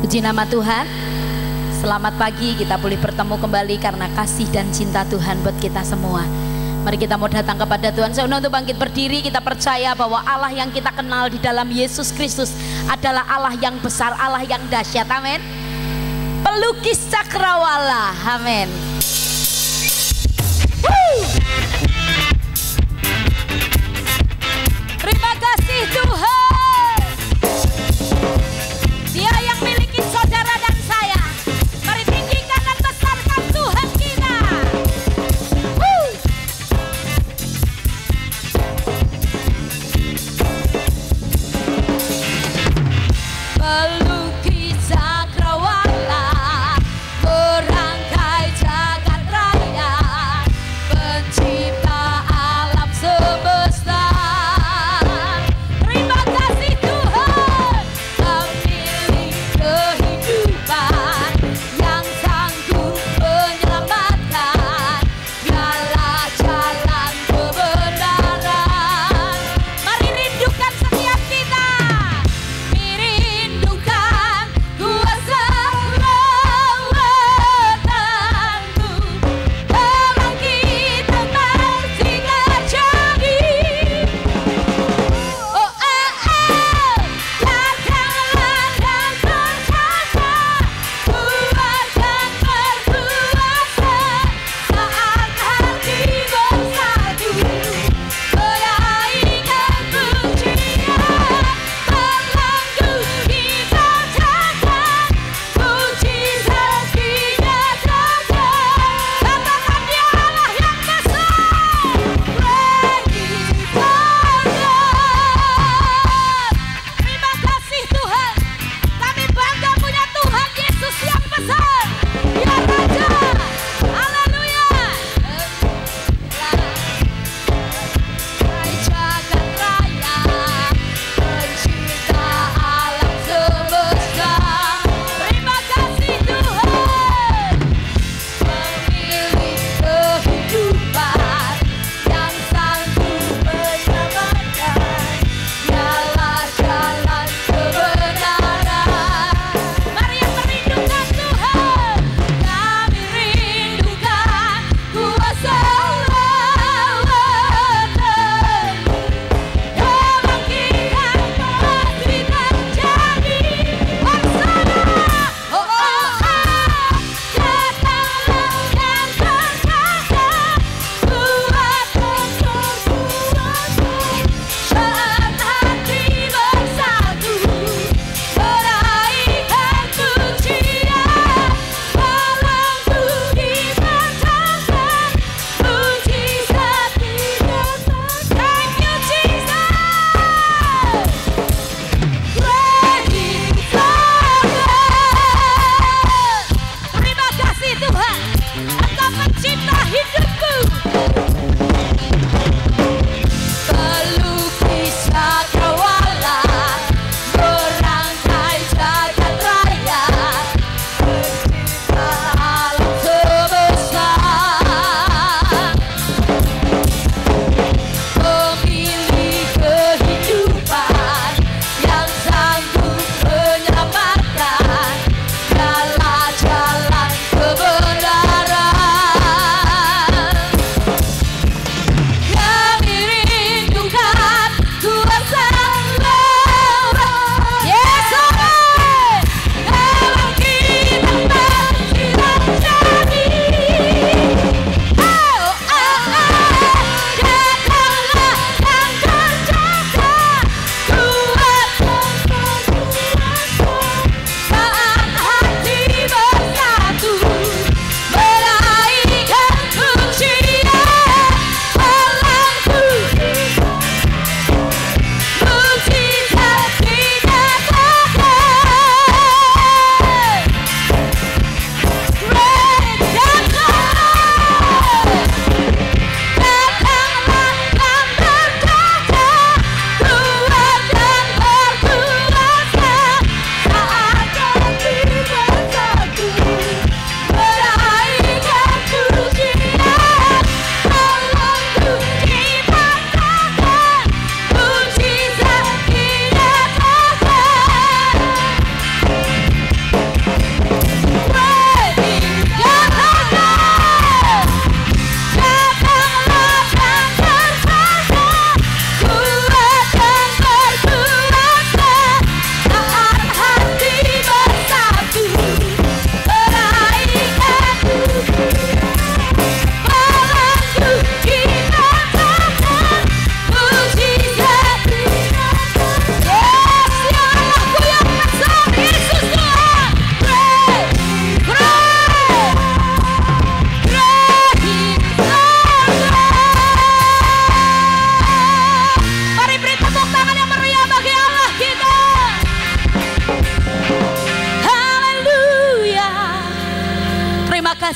Puji nama Tuhan. Selamat pagi, kita boleh bertemu kembali karena kasih dan cinta Tuhan buat kita semua. Mari kita mau datang kepada Tuhan. Saya undang untuk bangkit berdiri. Kita percaya bahwa Allah yang kita kenal di dalam Yesus Kristus adalah Allah yang besar, Allah yang dahsyat. Amin. Pelukis cakrawala. Amin. Terima kasih Tuhan. Dia yang miliki saudara dan saya. Mari tinggikan dan besarkan Tuhan kita. Pelukis cakrawala, merangkai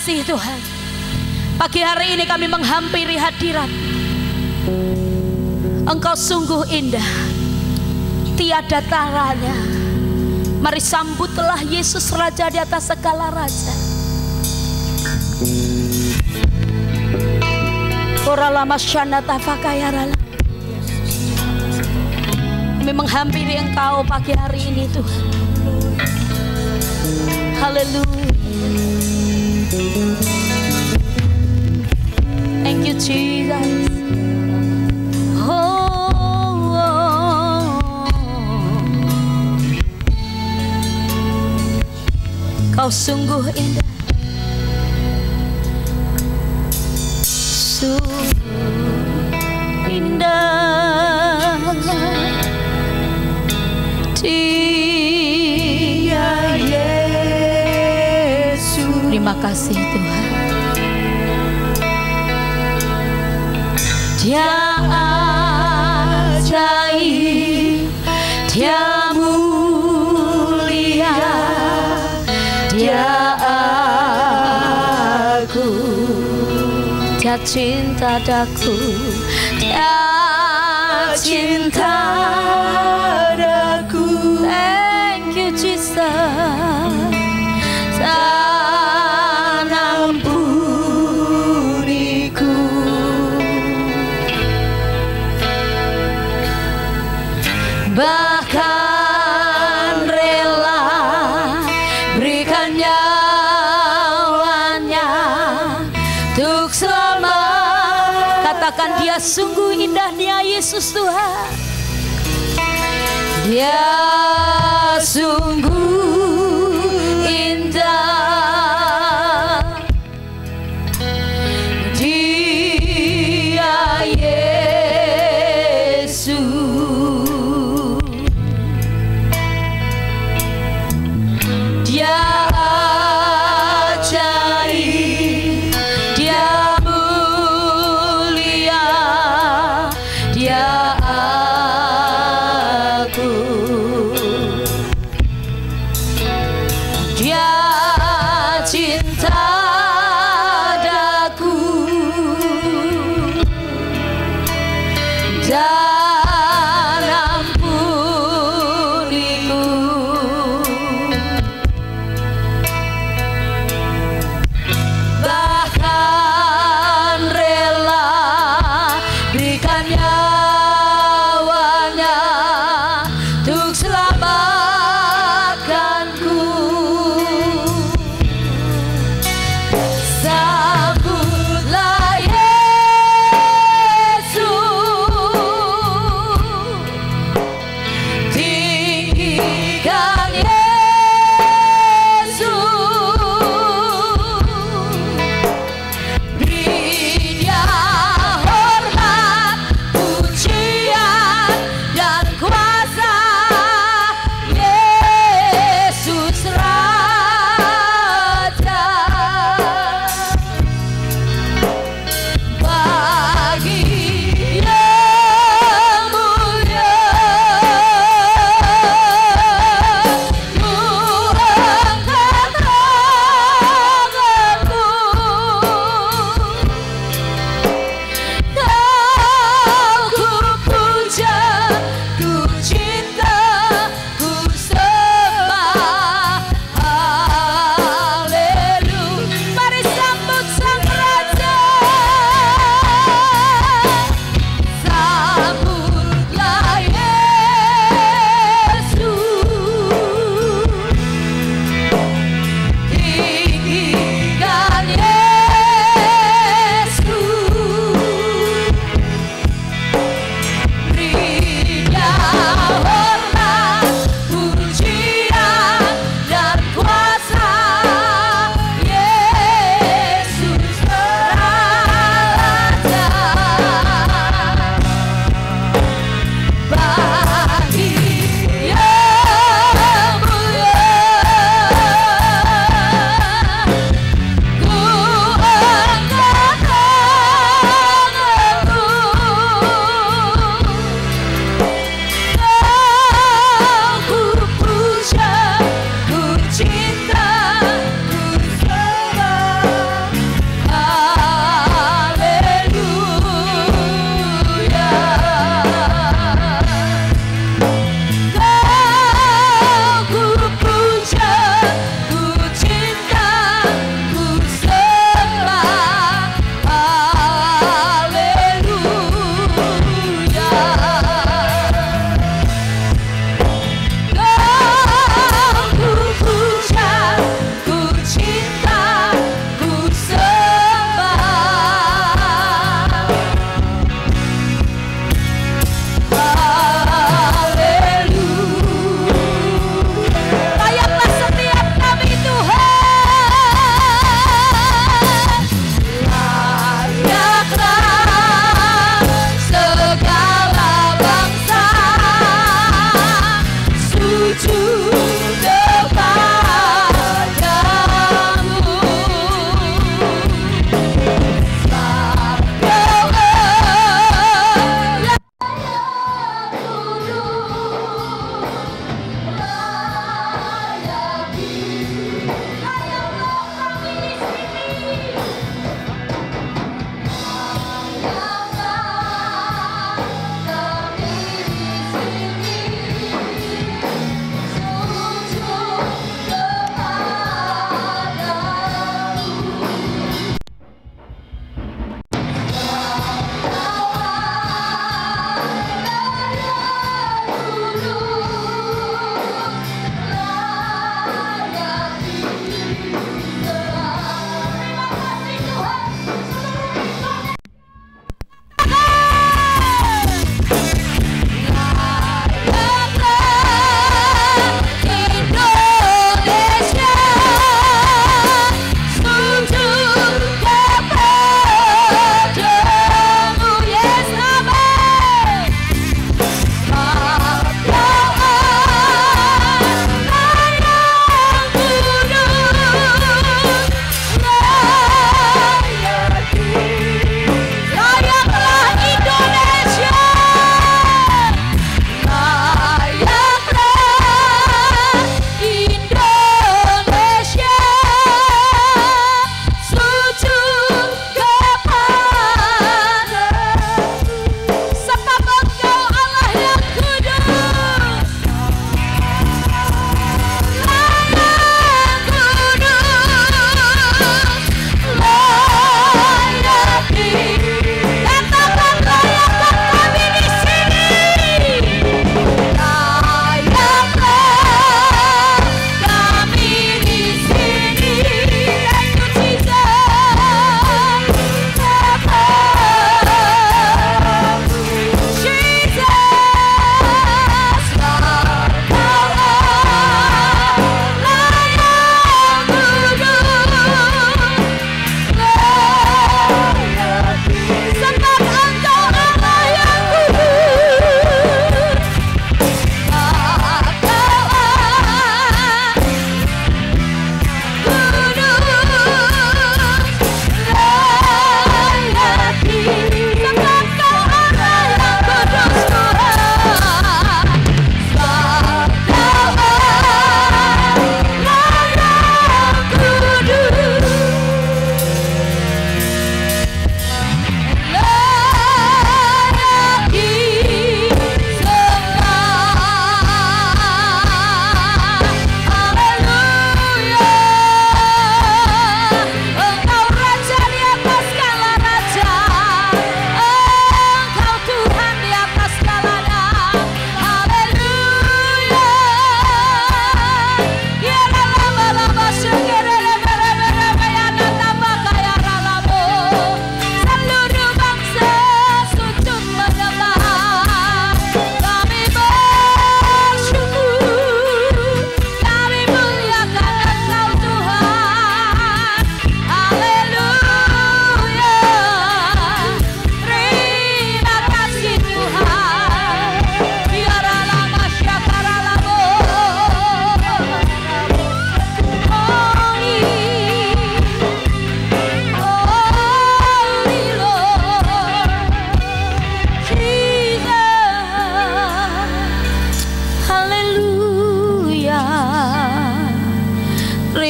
kasih Tuhan. Pagi hari ini kami menghampiri hadirat. Engkau sungguh indah, tiada taranya. Mari sambutlah Yesus Raja di atas segala raja. Oralama syanata fakayarala. Kami menghampiri Engkau pagi hari ini Tuhan. Haleluya. Thank you Jesus. Kau sungguh indah, sungguh indah, Dia Yesus. Terima kasih Tuhan. Dia ajaib, Dia mulia, Dia agung, Dia cinta daku, Dia cinta daku. Thank you Jesus. Ampuniku, bahkan rela berikan nyawanya untuk selamat. Katakan Dia sungguh indah, Dia Yesus Tuhan. Dia sungguh indah, Dia Yesus. Dia ajaib, Dia mulia, Dia agung, Dia cinta daku, dan ampuniku. Bahkan rela berikan nyawanya untuk selamatkanku. Sambutlah Yesus, tinggikan Yesus, beri Dia hormat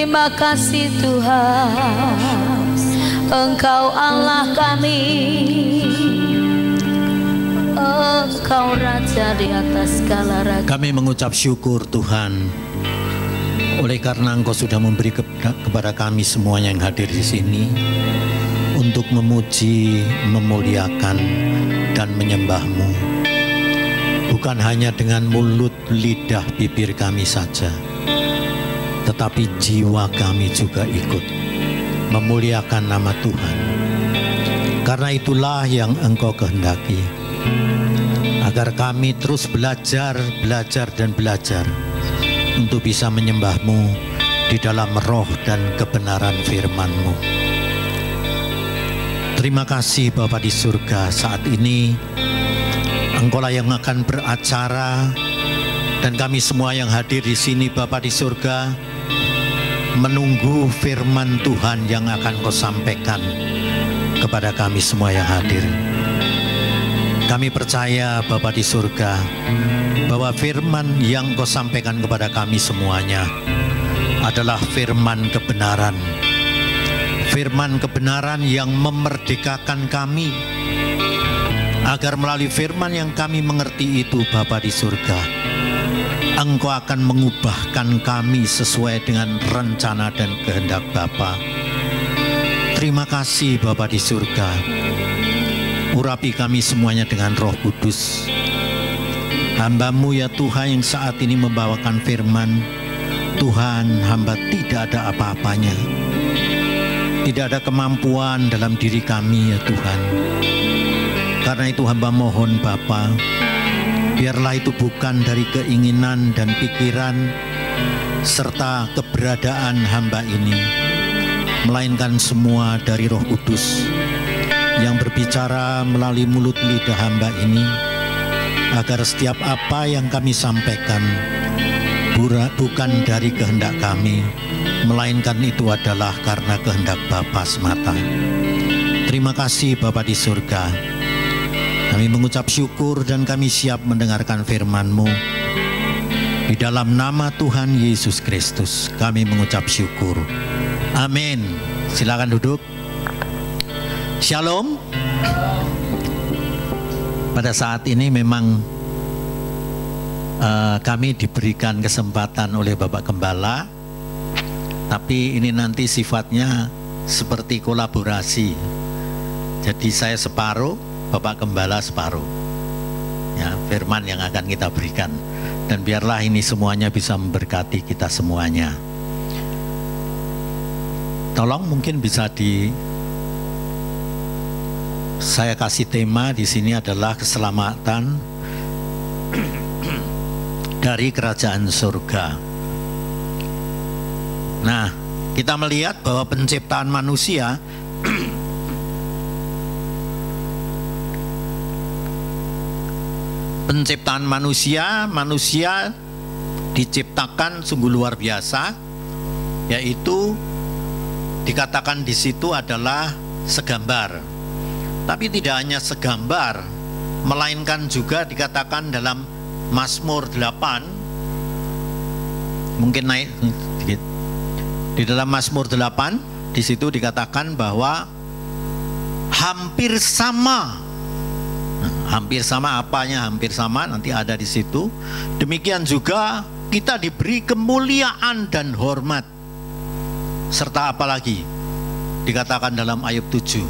Terima kasih Tuhan, Engkau Allah kami, Engkau Raja di atas segala raja. Kami mengucap syukur Tuhan, oleh karena Engkau sudah memberi kepada kami semuanya yang hadir di sini untuk memuji, memuliakan, dan menyembah-Mu. Bukan hanya dengan mulut, lidah, bibir kami saja, tetapi jiwa kami juga ikut memuliakan nama Tuhan. Karena itulah yang Engkau kehendaki, agar kami terus belajar dan belajar untuk bisa menyembah-Mu di dalam roh dan kebenaran firman-Mu. Terima kasih Bapa di surga, saat ini Engkau-lah yang akan beracara, dan kami semua yang hadir di sini Bapa di surga menunggu firman Tuhan yang akan Kau sampaikan kepada kami semua yang hadir. Kami percaya Bapa di surga bahwa firman yang Kau sampaikan kepada kami semuanya adalah firman kebenaran. Firman kebenaran yang memerdekakan kami, agar melalui firman yang kami mengerti itu Bapa di surga, Engkau akan mengubahkan kami sesuai dengan rencana dan kehendak Bapa. Terima kasih Bapa di surga. Urapi kami semuanya dengan Roh Kudus. Hamba-Mu ya Tuhan yang saat ini membawakan firman. Tuhan, hamba tidak ada apa-apanya, tidak ada kemampuan dalam diri kami ya Tuhan. Karena itu hamba mohon Bapa, biarlah itu bukan dari keinginan dan pikiran serta keberadaan hamba ini, melainkan semua dari Roh Kudus yang berbicara melalui mulut lidah hamba ini, agar setiap apa yang kami sampaikan bukan dari kehendak kami, melainkan itu adalah karena kehendak Bapa semata. Terima kasih Bapa di surga. Kami mengucap syukur dan kami siap mendengarkan firman-Mu. Di dalam nama Tuhan Yesus Kristus kami mengucap syukur. Amin. Silakan duduk. Shalom. Pada saat ini memang kami diberikan kesempatan oleh Bapak Gembala, tapi ini nanti sifatnya seperti kolaborasi. Jadi saya separuh, Bapak Gembala separuh. Ya, firman yang akan kita berikan, dan biarlah ini semuanya bisa memberkati kita semuanya. Tolong mungkin bisa saya kasih tema di sini adalah keselamatan dari kerajaan surga. Nah, kita melihat bahwa penciptaan manusia manusia diciptakan sungguh luar biasa, yaitu dikatakan di situ adalah segambar. Tapi tidak hanya segambar, melainkan juga dikatakan dalam Mazmur 8, mungkin naik sedikit. Di dalam Mazmur 8 di situ dikatakan bahwa hampir sama. Hampir sama, apanya hampir sama nanti ada di situ. Demikian juga kita diberi kemuliaan dan hormat. Serta apalagi dikatakan dalam ayat 7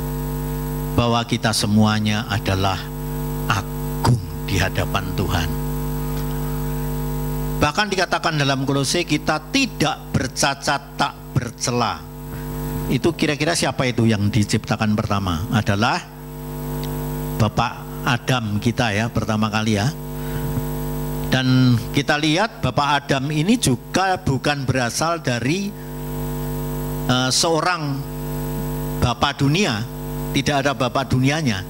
bahwa kita semuanya adalah agung di hadapan Tuhan. Bahkan dikatakan dalam Kolose kita tidak bercacat, tak bercela. Itu kira-kira siapa itu yang diciptakan pertama? Adalah Bapak Adam kita ya, pertama kali ya. Dan kita lihat Bapak Adam ini juga bukan berasal dari seorang Bapak dunia. Tidak ada Bapak dunianya.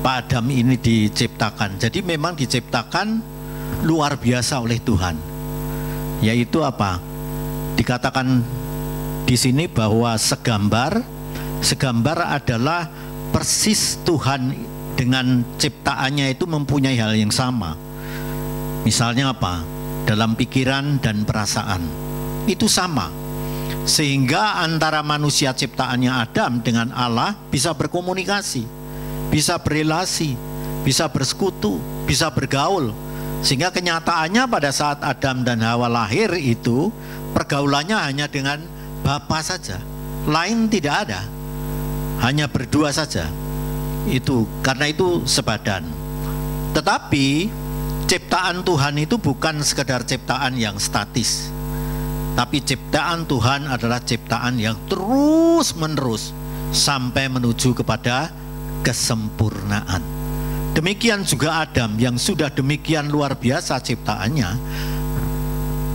Pak Adam ini diciptakan. Jadi memang diciptakan luar biasa oleh Tuhan. Yaitu apa? Dikatakan di sini bahwa segambar adalah persis Tuhan dengan ciptaannya itu mempunyai hal yang sama. Misalnya apa? Dalam pikiran dan perasaan itu sama. sehingga antara manusia ciptaannya Adam dengan Allah bisa berkomunikasi, bisa berelasi, bisa bersekutu, bisa bergaul. Sehingga kenyataannya pada saat Adam dan Hawa lahir itu pergaulannya hanya dengan Bapa saja, lain tidak ada, hanya berdua saja. Itu karena itu sebadan. Tetapi ciptaan Tuhan itu bukan sekedar ciptaan yang statis, tapi ciptaan Tuhan adalah ciptaan yang terus menerus sampai menuju kepada kesempurnaan. Demikian juga Adam yang sudah demikian luar biasa ciptaannya.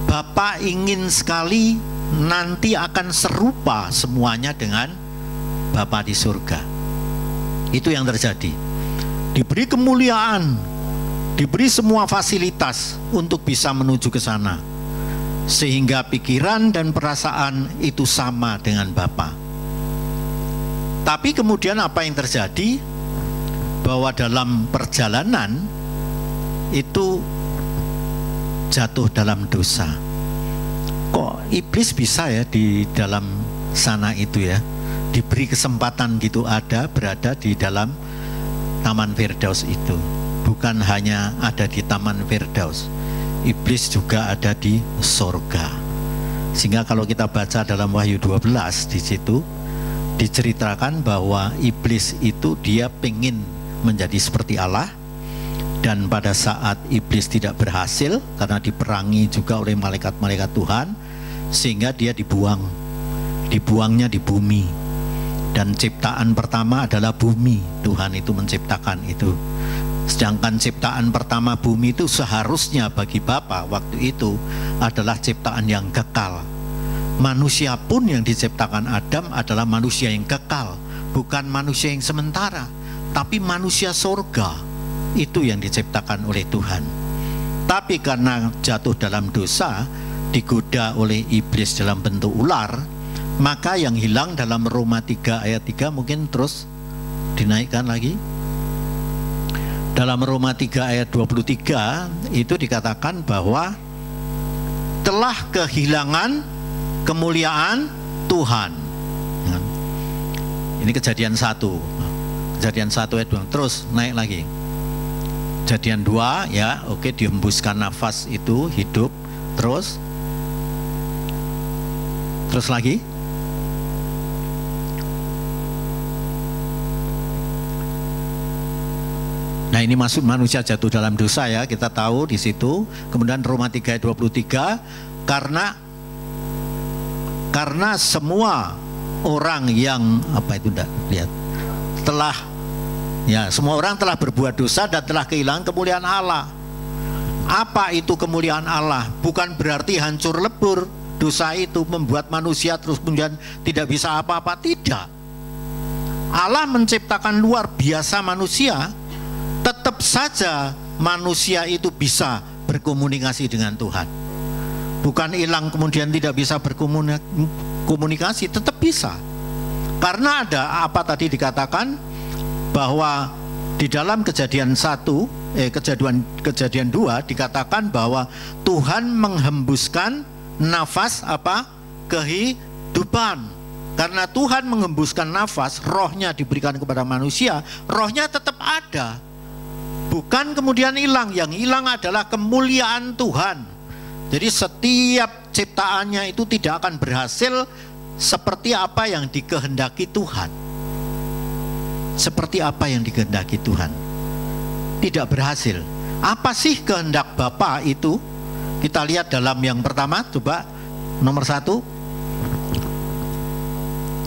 Bapa ingin sekali nanti akan serupa semuanya dengan Bapa di surga. Itu yang terjadi. Diberi kemuliaan, diberi semua fasilitas untuk bisa menuju ke sana, sehingga pikiran dan perasaan itu sama dengan Bapa. Tapi kemudian apa yang terjadi? Bahwa dalam perjalanan itu jatuh dalam dosa. Kok iblis bisa ya di dalam sana itu ya, diberi kesempatan gitu berada di dalam Taman Firdaus itu. Bukan hanya ada di Taman Firdaus, iblis juga ada di sorga. Sehingga kalau kita baca dalam Wahyu 12 di situ diceritakan bahwa iblis itu dia pengen menjadi seperti Allah, dan pada saat iblis tidak berhasil karena diperangi juga oleh malaikat-malaikat Tuhan, sehingga dia dibuangnya di bumi. Dan ciptaan pertama adalah bumi, Tuhan itu menciptakan itu. Sedangkan ciptaan pertama bumi itu seharusnya bagi Bapa waktu itu adalah ciptaan yang kekal. Manusia pun yang diciptakan Adam adalah manusia yang kekal, bukan manusia yang sementara, tapi manusia sorga. Itu yang diciptakan oleh Tuhan. Tapi karena jatuh dalam dosa, digoda oleh iblis dalam bentuk ular, maka yang hilang dalam Roma 3 ayat 3 mungkin terus dinaikkan lagi. Dalam Roma 3 ayat 23 itu dikatakan bahwa telah kehilangan kemuliaan Tuhan. Ini kejadian 1 ayat 2, terus naik lagi. Kejadian 2 ya, oke, dihembuskan nafas itu hidup, terus lagi. Nah, ini masuk manusia jatuh dalam dosa ya, kita tahu di situ. Kemudian Roma 3 ayat 23, karena semua orang yang semua orang telah berbuat dosa dan telah kehilangan kemuliaan Allah. Apa itu kemuliaan Allah? Bukan berarti hancur lebur. Dosa itu membuat manusia terus kemudian tidak bisa apa-apa, tidak. Allah menciptakan luar biasa manusia, tetap saja manusia itu bisa berkomunikasi dengan Tuhan. Bukan hilang kemudian tidak bisa berkomunikasi, tetap bisa. Karena ada apa tadi dikatakan bahwa di dalam kejadian 2 dikatakan bahwa Tuhan menghembuskan nafas kehidupan. Karena Tuhan menghembuskan nafas, rohnya diberikan kepada manusia, rohnya tetap ada, bukan kemudian hilang. Yang hilang adalah kemuliaan Tuhan. Jadi setiap ciptaannya itu tidak akan berhasil seperti apa yang dikehendaki Tuhan. Seperti apa yang dikehendaki Tuhan, tidak berhasil. Apa sih kehendak Bapa itu? Kita lihat dalam yang pertama, coba nomor 1.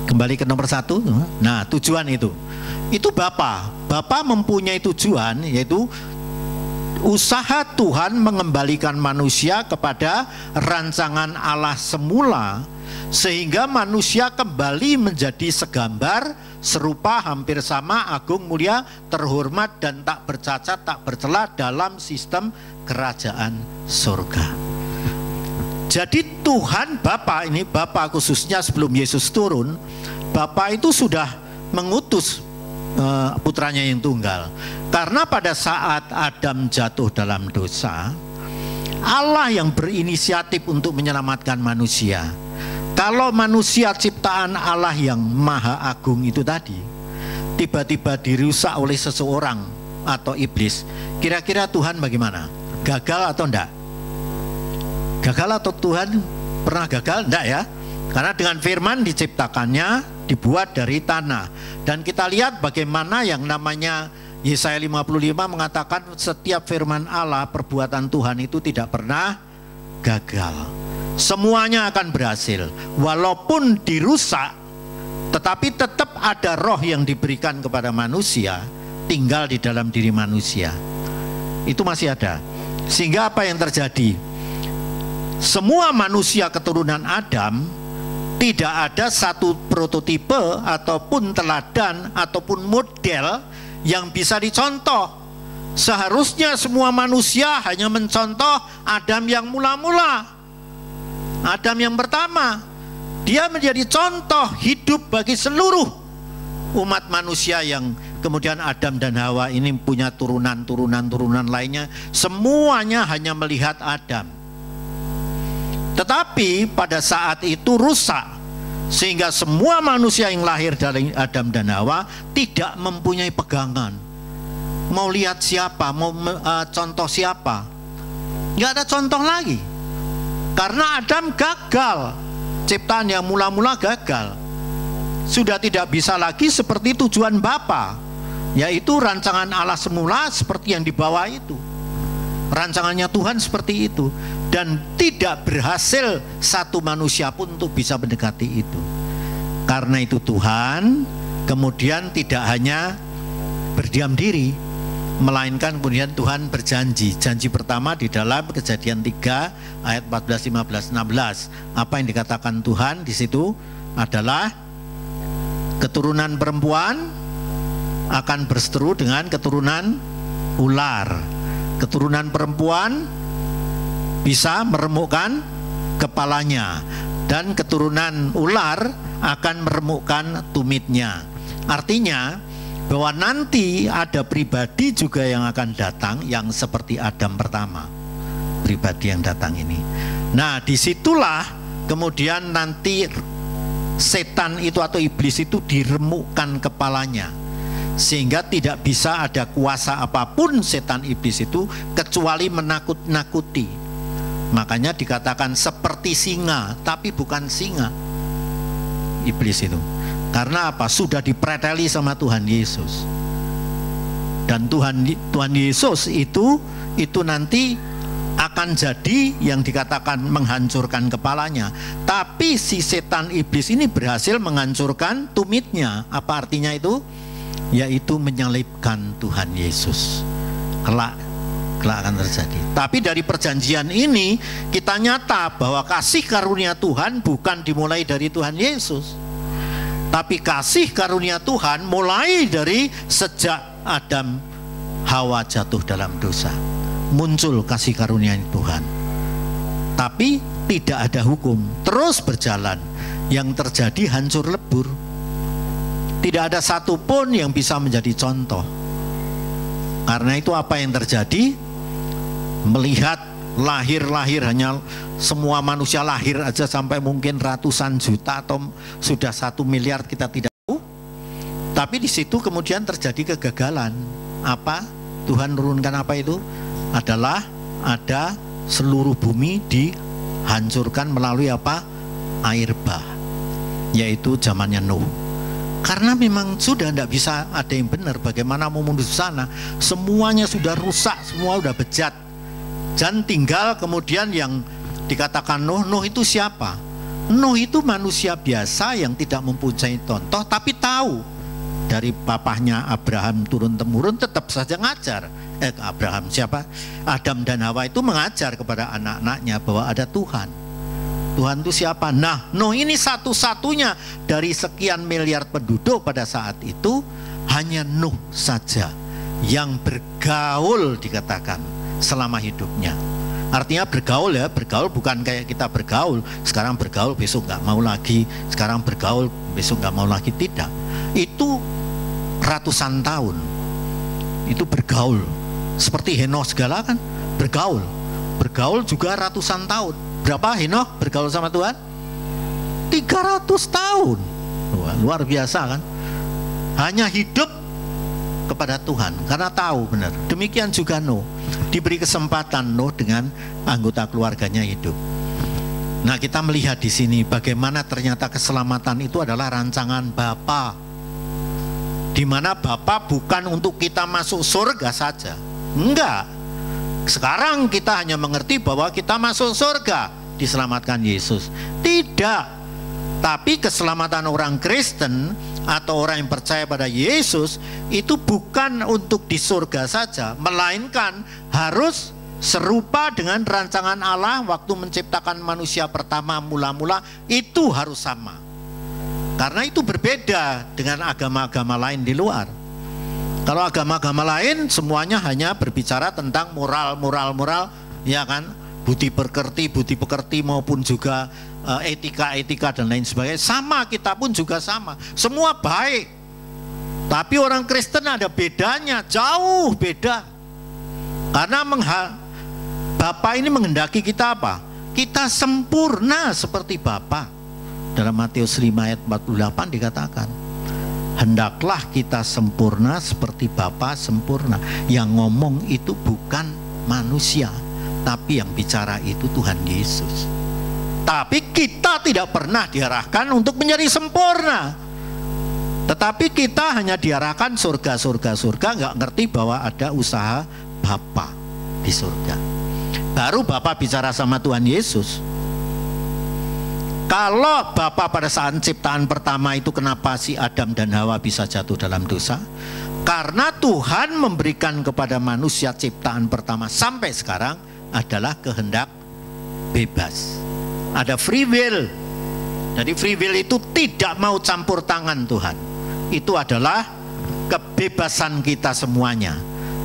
Kembali ke nomor 1. Nah, tujuan itu Bapa mempunyai tujuan, yaitu usaha Tuhan mengembalikan manusia kepada rancangan Allah semula, sehingga manusia kembali menjadi segambar, serupa, hampir sama, agung, mulia, terhormat, dan tak bercacat, tak bercela dalam sistem kerajaan surga. Jadi Tuhan Bapa ini, Bapa khususnya sebelum Yesus turun, Bapa itu sudah mengutus putranya yang tunggal. Karena pada saat Adam jatuh dalam dosa, Allah yang berinisiatif untuk menyelamatkan manusia. Kalau manusia ciptaan Allah yang maha agung itu tadi tiba-tiba dirusak oleh seseorang atau iblis, kira-kira Tuhan bagaimana? Gagal atau enggak? Gagal atau Tuhan pernah gagal? Enggak ya. Karena dengan firman diciptakannya, dibuat dari tanah. Dan kita lihat bagaimana yang namanya Yesaya 55 mengatakan setiap firman Allah, perbuatan Tuhan itu tidak pernah gagal. Semuanya akan berhasil. Walaupun dirusak, tetapi tetap ada roh yang diberikan kepada manusia, tinggal di dalam diri manusia. Itu masih ada. Sehingga apa yang terjadi? Semua manusia keturunan Adam, tidak ada satu prototipe ataupun teladan ataupun model yang bisa dicontoh. Seharusnya semua manusia hanya mencontoh Adam yang mula-mula, Adam yang pertama. Dia menjadi contoh hidup bagi seluruh umat manusia yang kemudian Adam dan Hawa ini punya turunan lainnya. Semuanya hanya melihat Adam. Tetapi pada saat itu rusak, sehingga semua manusia yang lahir dari Adam dan Hawa tidak mempunyai pegangan. Mau lihat siapa, mau contoh siapa, nggak ada contoh lagi. Karena Adam gagal, ciptaan yang mula-mula gagal. Sudah tidak bisa lagi seperti tujuan Bapa, yaitu rancangan Allah semula seperti yang dibawa itu. Rancangannya Tuhan seperti itu. Dan tidak berhasil satu manusia pun untuk bisa mendekati itu. Karena itu Tuhan kemudian tidak hanya berdiam diri, melainkan kemudian Tuhan berjanji. Janji pertama di dalam Kejadian 3 ayat 14, 15, 16. Apa yang dikatakan Tuhan di situ adalah keturunan perempuan akan berseteru dengan keturunan ular. Keturunan perempuan bisa meremukkan kepalanya, dan keturunan ular akan meremukkan tumitnya. Artinya bahwa nanti ada pribadi juga yang akan datang yang seperti Adam pertama, pribadi yang datang ini. Nah, disitulah kemudian nanti setan itu atau iblis itu diremukkan kepalanya, sehingga tidak bisa ada kuasa apapun setan iblis itu kecuali menakut-nakuti. Makanya dikatakan seperti singa, tapi bukan singa iblis itu. Karena apa? Sudah dipreteli sama Tuhan Yesus. Dan Tuhan Yesus itu nanti akan jadi yang dikatakan menghancurkan kepalanya. Tapi si setan iblis ini berhasil menghancurkan tumitnya. Apa artinya itu? Yaitu menyalibkan Tuhan Yesus. Kelak akan terjadi. Tapi dari perjanjian ini kita nyata bahwa kasih karunia Tuhan bukan dimulai dari Tuhan Yesus, tapi kasih karunia Tuhan mulai dari sejak Adam Hawa jatuh dalam dosa. Muncul kasih karunia Tuhan, tapi tidak ada hukum, terus berjalan. Yang terjadi hancur lebur. Tidak ada satupun yang bisa menjadi contoh. Karena itu apa yang terjadi? Melihat lahir hanya semua manusia lahir aja sampai mungkin ratusan juta atau sudah 1 miliar kita tidak tahu. Tapi di situ kemudian terjadi kegagalan. Apa? Tuhan menurunkan apa itu? Adalah ada seluruh bumi dihancurkan melalui apa? Air bah, yaitu zamannya Nuh. Karena memang sudah tidak bisa ada yang benar. Bagaimana mau menuju sana? Semuanya sudah rusak, semua sudah bejat. Dan tinggal kemudian yang dikatakan Nuh itu siapa? Nuh itu manusia biasa yang tidak mempunyai contoh, tapi tahu dari papahnya Abraham turun-temurun tetap saja ngajar. Abraham siapa? Adam dan Hawa itu mengajar kepada anak-anaknya bahwa ada Tuhan. Tuhan itu siapa? Nah, Nuh ini satu-satunya dari sekian miliar penduduk pada saat itu, hanya Nuh saja yang bergaul dikatakan selama hidupnya. Artinya bergaul ya, bergaul bukan kayak kita bergaul, sekarang bergaul besok nggak mau lagi, sekarang bergaul besok nggak mau lagi, tidak. Itu ratusan tahun, itu bergaul. Seperti Henokh segala kan bergaul juga ratusan tahun. Berapa Henokh bergaul sama Tuhan? 300 tahun. Wah, luar biasa kan? Hanya hidup kepada Tuhan karena tahu benar. Demikian juga Nuh, diberi kesempatan Nuh dengan anggota keluarganya hidup. Nah, kita melihat di sini bagaimana ternyata keselamatan itu adalah rancangan Bapa. Di mana Bapa bukan untuk kita masuk surga saja. Enggak. Sekarang kita hanya mengerti bahwa kita masuk surga, diselamatkan Yesus. Tidak. Tapi keselamatan orang Kristen atau orang yang percaya pada Yesus itu bukan untuk di surga saja, melainkan harus serupa dengan rancangan Allah waktu menciptakan manusia pertama mula-mula, itu harus sama. Karena itu berbeda dengan agama-agama lain di luar. Kalau agama-agama lain semuanya hanya berbicara tentang moral, ya kan, budi pekerti maupun juga etika dan lain sebagainya. Sama, kita pun juga sama. Semua baik. Tapi orang Kristen ada bedanya, jauh beda. Karena Bapa ini menghendaki kita apa? Kita sempurna seperti Bapa. Dalam Matius 5 ayat 48 dikatakan, hendaklah kita sempurna seperti Bapa sempurna. Yang ngomong itu bukan manusia, tapi yang bicara itu Tuhan Yesus. Tapi kita tidak pernah diarahkan untuk menjadi sempurna. Tetapi kita hanya diarahkan surga, nggak ngerti bahwa ada usaha Bapa di surga. Baru Bapa bicara sama Tuhan Yesus. Kalau Bapa pada saat ciptaan pertama itu, kenapa si Adam dan Hawa bisa jatuh dalam dosa? Karena Tuhan memberikan kepada manusia ciptaan pertama sampai sekarang adalah kehendak bebas. Ada free will. Jadi free will itu tidak mau campur tangan Tuhan. Itu adalah kebebasan kita semuanya.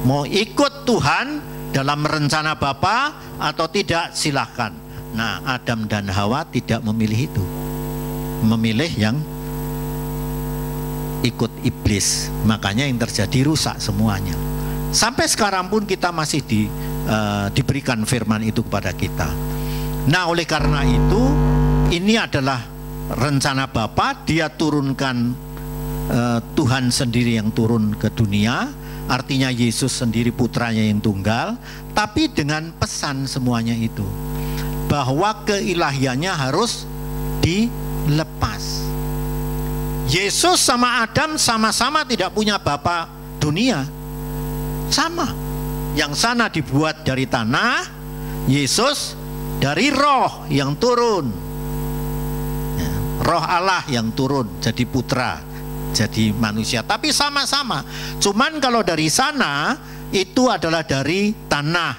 Mau ikut Tuhan dalam rencana Bapa atau tidak, silahkan. Nah, Adam dan Hawa tidak memilih itu. Memilih yang ikut iblis. Makanya yang terjadi rusak semuanya. Sampai sekarang pun kita masih diberikan firman itu kepada kita. Nah, oleh karena itu, ini adalah rencana Bapa. Dia turunkan Tuhan sendiri yang turun ke dunia. Artinya Yesus sendiri putranya yang tunggal. Tapi dengan pesan semuanya itu, bahwa keilahiannya harus dilepas. Yesus sama Adam sama-sama tidak punya bapa dunia. Sama. Yang sana dibuat dari tanah, Yesus dari roh yang turun. Ya, roh Allah yang turun jadi putra, jadi manusia. Tapi sama-sama. Cuman kalau dari sana itu adalah dari tanah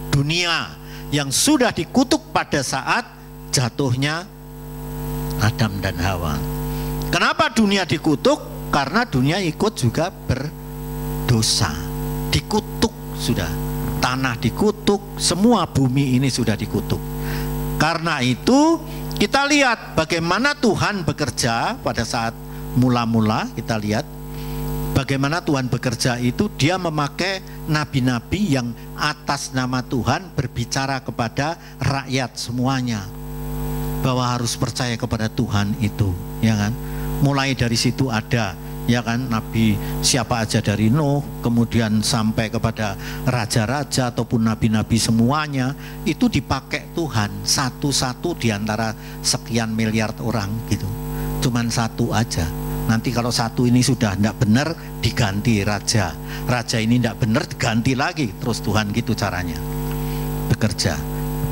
dunia yang sudah dikutuk pada saat jatuhnya Adam dan Hawa. Kenapa dunia dikutuk? Karena dunia ikut juga berdosa. Dikutuk sudah. Tanah dikutuk, semua bumi ini sudah dikutuk. Karena itu kita lihat bagaimana Tuhan bekerja pada saat mula-mula. Kita lihat bagaimana Tuhan bekerja itu, dia memakai nabi-nabi yang atas nama Tuhan berbicara kepada rakyat semuanya bahwa harus percaya kepada Tuhan itu, ya kan? Mulai dari situ ada, ya kan, nabi siapa aja dari Nuh, kemudian sampai kepada raja-raja ataupun nabi-nabi semuanya itu dipakai Tuhan satu-satu di antara sekian miliar orang gitu. Cuman satu aja. Nanti kalau satu ini sudah tidak benar, diganti raja. Raja ini tidak benar, diganti lagi. Terus Tuhan gitu caranya bekerja.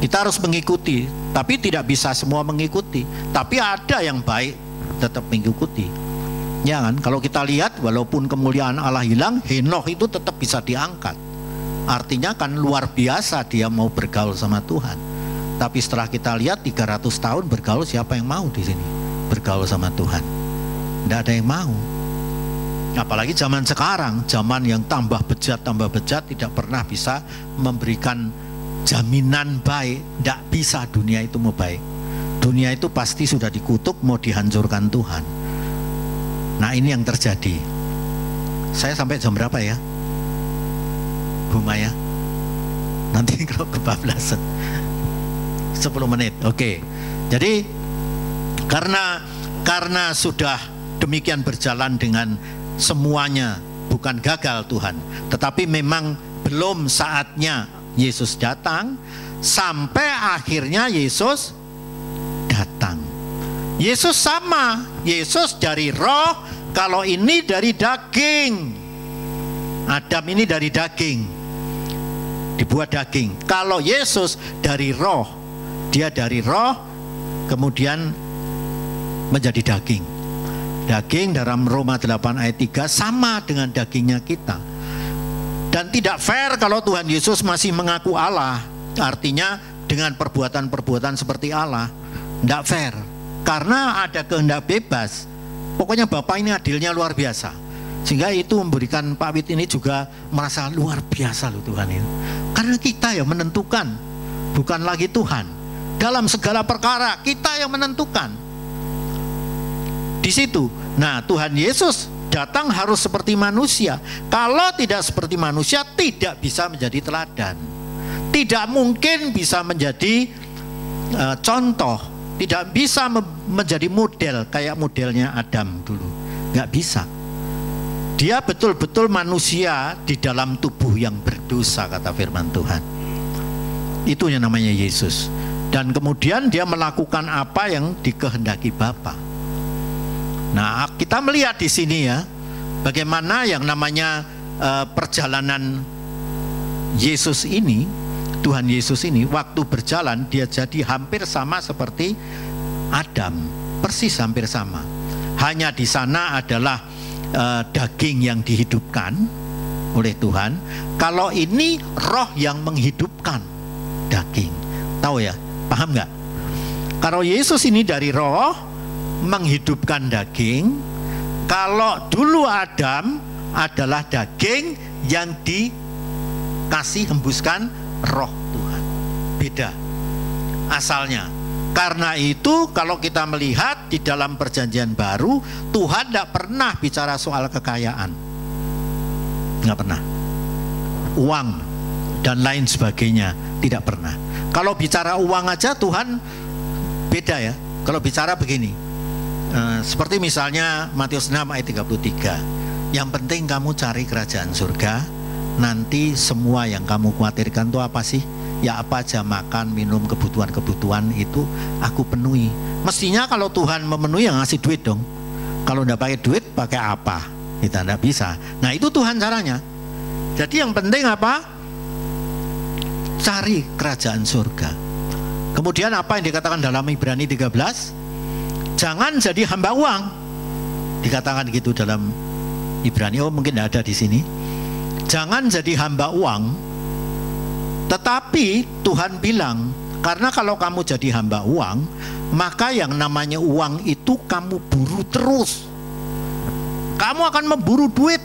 Kita harus mengikuti, tapi tidak bisa semua mengikuti. Tapi ada yang baik tetap mengikuti. Ya kan? Kalau kita lihat, walaupun kemuliaan Allah hilang, Henokh itu tetap bisa diangkat. Artinya kan luar biasa dia mau bergaul sama Tuhan. Tapi setelah kita lihat 300 tahun bergaul, siapa yang mau di sini bergaul sama Tuhan? Tidak ada yang mau. Apalagi zaman sekarang, zaman yang tambah bejat, tidak pernah bisa memberikan jaminan baik. Tidak bisa dunia itu mau baik. Dunia itu pasti sudah dikutuk, mau dihancurkan Tuhan. Nah, ini yang terjadi. Saya sampai jam berapa ya, Bu Maya? Nanti kalau kebablasan 10 menit. Oke. Jadi Karena sudah demikian berjalan dengan semuanya, bukan gagal Tuhan, tetapi memang belum saatnya Yesus datang, sampai akhirnya Yesus datang. Yesus sama, Yesus dari roh, kalau ini dari daging. Adam ini dari daging, dibuat daging. Kalau Yesus dari roh, dia dari roh kemudian menjadi daging. Daging dalam Roma 8 ayat 3 sama dengan dagingnya kita. Dan tidak fair kalau Tuhan Yesus masih mengaku Allah, artinya dengan perbuatan-perbuatan seperti Allah. Tidak fair, karena ada kehendak bebas. Pokoknya Bapak ini adilnya luar biasa, sehingga itu memberikan Pak Wit ini juga merasa luar biasa loh Tuhan ini. Karena kita yang menentukan, bukan lagi Tuhan. Dalam segala perkara kita yang menentukan. Di situ, nah Tuhan Yesus datang harus seperti manusia. Kalau tidak seperti manusia, tidak bisa menjadi teladan. Tidak mungkin bisa menjadi contoh. Tidak bisa menjadi model kayak modelnya Adam dulu. Nggak bisa. Dia betul-betul manusia di dalam tubuh yang berdosa, kata firman Tuhan. Itu yang namanya Yesus. Dan kemudian dia melakukan apa yang dikehendaki Bapa. Nah, kita melihat di sini ya, bagaimana yang namanya perjalanan Yesus ini, Tuhan Yesus ini, waktu berjalan dia jadi hampir sama seperti Adam, persis hampir sama. Hanya di sana adalah daging yang dihidupkan oleh Tuhan. Kalau ini roh yang menghidupkan daging. Tahu ya? Paham nggak? Kalau Yesus ini dari roh menghidupkan daging. Kalau dulu Adam adalah daging yang dikasih hembuskan roh Tuhan. Beda asalnya. Karena itu kalau kita melihat di dalam perjanjian baru, Tuhan tidak pernah bicara soal kekayaan. Nggak pernah. Uang dan lain sebagainya, tidak pernah. Kalau bicara uang aja Tuhan beda ya. Kalau bicara begini, seperti misalnya Matius 6 ayat 33, yang penting kamu cari kerajaan surga, nanti semua yang kamu khawatirkan itu apa sih? Ya apa aja, makan, minum, kebutuhan-kebutuhan itu aku penuhi. Mestinya kalau Tuhan memenuhi yang ngasih duit dong. Kalau enggak pakai duit, pakai apa? Kita enggak bisa. Nah itu Tuhan caranya. Jadi yang penting apa? Cari kerajaan surga. Kemudian apa yang dikatakan dalam Ibrani 13? Jangan jadi hamba uang. Dikatakan gitu dalam Ibrani. Oh mungkin tidak ada di sini. Jangan jadi hamba uang. Tetapi Tuhan bilang, karena kalau kamu jadi hamba uang, maka yang namanya uang itu kamu buru terus. Kamu akan memburu duit.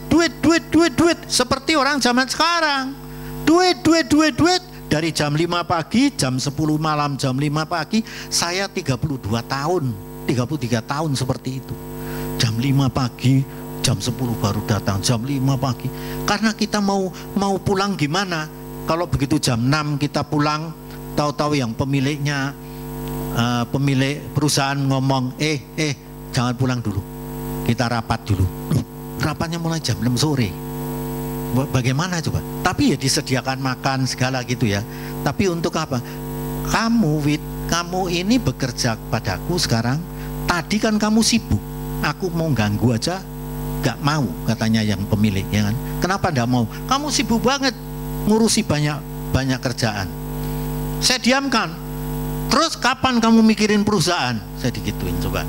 Seperti orang zaman sekarang. Duit. Dari jam 5 pagi, jam 10 malam, jam 5 pagi, saya 32 tahun, 33 tahun seperti itu. Jam 5 pagi, jam 10 baru datang, jam 5 pagi. Karena kita mau pulang gimana? Kalau begitu jam 6 kita pulang, tahu-tahu yang pemiliknya, pemilik perusahaan ngomong, jangan pulang dulu, kita rapat dulu. Rapatnya mulai jam 6 sore. Bagaimana coba? Tapi ya disediakan makan segala gitu ya. Tapi untuk apa? Kamu ini bekerja padaku sekarang. Tadi kan kamu sibuk. Aku mau ganggu aja, gak mau, katanya yang pemilik, ya kan? Kenapa gak mau? Kamu sibuk banget ngurusi banyak kerjaan. Saya diamkan. Terus kapan kamu mikirin perusahaan? Saya digituin coba.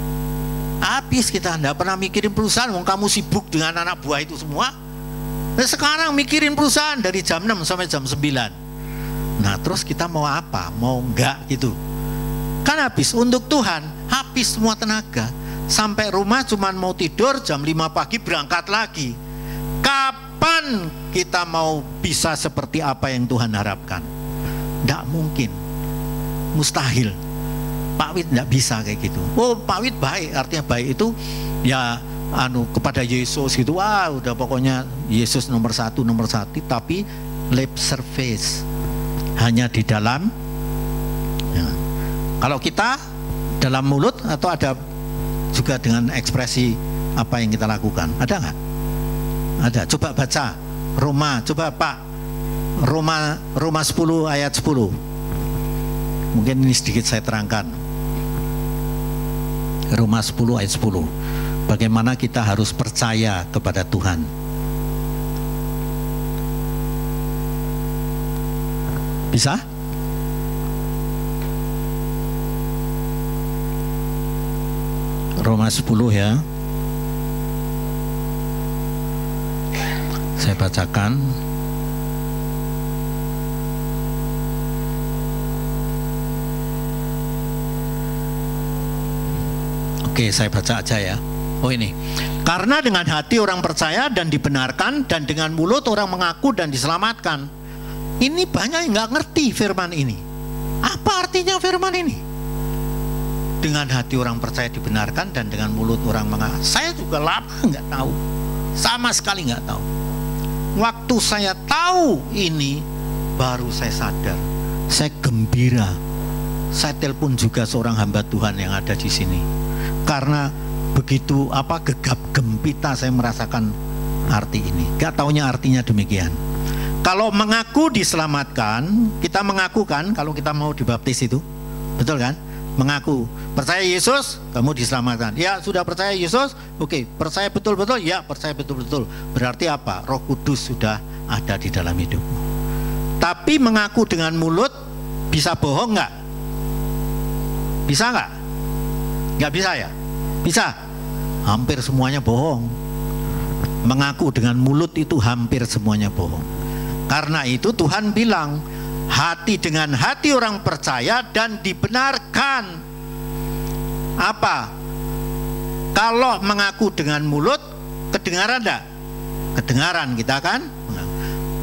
Habis kita tidak pernah mikirin perusahaan. Kamu sibuk dengan anak buah itu semua. Nah, sekarang mikirin perusahaan dari jam 6 sampai jam 9. Nah terus kita mau apa? Mau enggak gitu? Kan habis. Untuk Tuhan habis semua tenaga. Sampai rumah cuman mau tidur, jam 5 pagi berangkat lagi. Kapan kita mau bisa seperti apa yang Tuhan harapkan? Tidak mungkin, mustahil. Pak Wit tidak bisa kayak gitu. Oh Pak Wit baik, artinya baik itu ya kepada Yesus gitu. Wah udah pokoknya Yesus nomor satu. Tapi lip service hanya di dalam ya. Kalau kita dalam mulut atau ada juga dengan ekspresi apa yang kita lakukan? Ada nggak? Ada. Coba baca Roma, coba Pak, Roma 10 ayat 10. Mungkin ini sedikit saya terangkan. Roma 10 ayat 10. Bagaimana kita harus percaya kepada Tuhan. Bisa? Roma 10 ya. Saya bacakan. Oke, saya baca aja ya. Oh ini. Karena dengan hati orang percaya dan dibenarkan, dan dengan mulut orang mengaku dan diselamatkan. Ini banyak yang nggak ngerti firman ini. Apa artinya firman ini? Dengan hati orang percaya dibenarkan dan dengan mulut orang mengaku. Saya juga lama nggak tahu, sama sekali nggak tahu. Waktu saya tahu ini, baru saya sadar. Saya gembira. Saya telepon juga seorang hamba Tuhan yang ada di sini. Karena begitu gegap gempita saya merasakan arti ini. Gak taunya artinya demikian. Kalau mengaku diselamatkan, kita mengaku kan kalau kita mau dibaptis itu, betul kan? Mengaku percaya Yesus, kamu diselamatkan. Ya sudah percaya Yesus, oke. Percaya betul-betul, ya percaya betul-betul. Berarti apa? Roh Kudus sudah ada di dalam hidupmu. Tapi mengaku dengan mulut bisa bohong nggak? Bisa nggak? Nggak bisa ya? Bisa. Hampir semuanya bohong. Mengaku dengan mulut itu hampir semuanya bohong. Karena itu Tuhan bilang, hati dengan hati orang percaya dan dibenarkan. Apa? Kalau mengaku dengan mulut, kedengaran enggak? Kedengaran kita kan?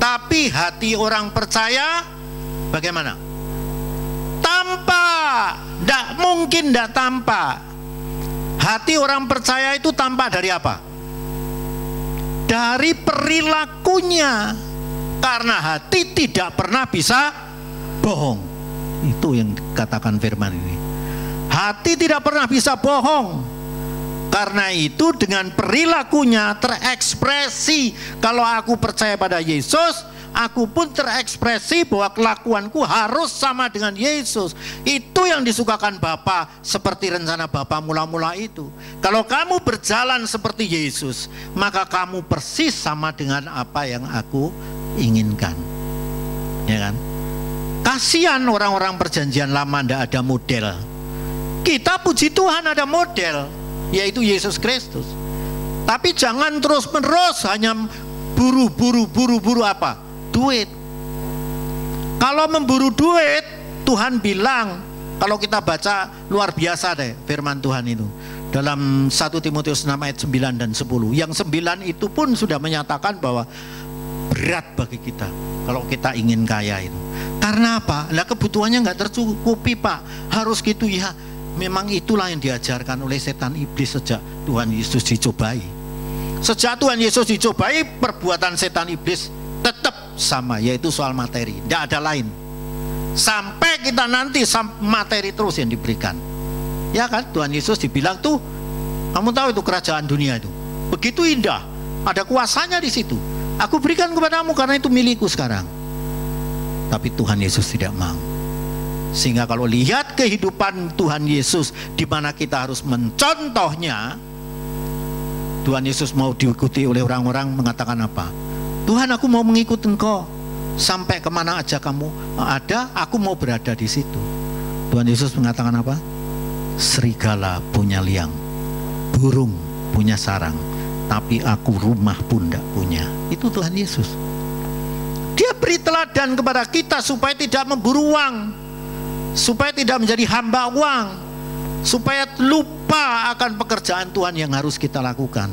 Tapi hati orang percaya bagaimana? Tanpa. Enggak mungkin enggak tanpa. Hati orang percaya itu tampak dari apa? Dari perilakunya. Karena hati tidak pernah bisa bohong. Itu yang dikatakan firman ini. Hati tidak pernah bisa bohong. Karena itu dengan perilakunya terekspresi. Kalau aku percaya pada Yesus, aku pun terekspresi bahwa kelakuanku harus sama dengan Yesus. Itu yang disukakan Bapa, seperti rencana Bapa mula-mula itu. Kalau kamu berjalan seperti Yesus, maka kamu persis sama dengan apa yang aku inginkan. Ya kan? Kasihan orang-orang perjanjian lama tidak ada model. Kita puji Tuhan ada model, yaitu Yesus Kristus. Tapi jangan terus-menerus hanya buru-buru apa? Duit. Kalau memburu duit, Tuhan bilang, kalau kita baca luar biasa deh firman Tuhan itu. Dalam 1 Timotius 6 ayat 9 dan 10. Yang 9 itu pun sudah menyatakan bahwa berat bagi kita kalau kita ingin kaya itu. Karena apa? Lah kebutuhannya nggak tercukupi Pak. Harus gitu ya. Memang itulah yang diajarkan oleh setan iblis sejak Tuhan Yesus dicobai. Sejak Tuhan Yesus dicobai, perbuatan setan iblis tetap sama, yaitu soal materi. Tidak ada lain. Sampai kita nanti materi terus yang diberikan. Ya kan? Tuhan Yesus dibilang tuh, kamu tahu itu kerajaan dunia itu. Begitu indah. Ada kuasanya di situ. Aku berikan kepadamu karena itu milikku sekarang. Tapi Tuhan Yesus tidak mau. Sehingga kalau lihat kehidupan Tuhan Yesus, di mana kita harus mencontohnya, Tuhan Yesus mau diikuti oleh orang-orang mengatakan apa? Tuhan, aku mau mengikut Engkau sampai kemana aja kamu ada, aku mau berada di situ. Tuhan Yesus mengatakan apa? Serigala punya liang, burung punya sarang, tapi aku rumah pun tidak punya. Itu Tuhan Yesus. Dia beri teladan kepada kita supaya tidak memburu uang, supaya tidak menjadi hamba uang, supaya lupa akan pekerjaan Tuhan yang harus kita lakukan.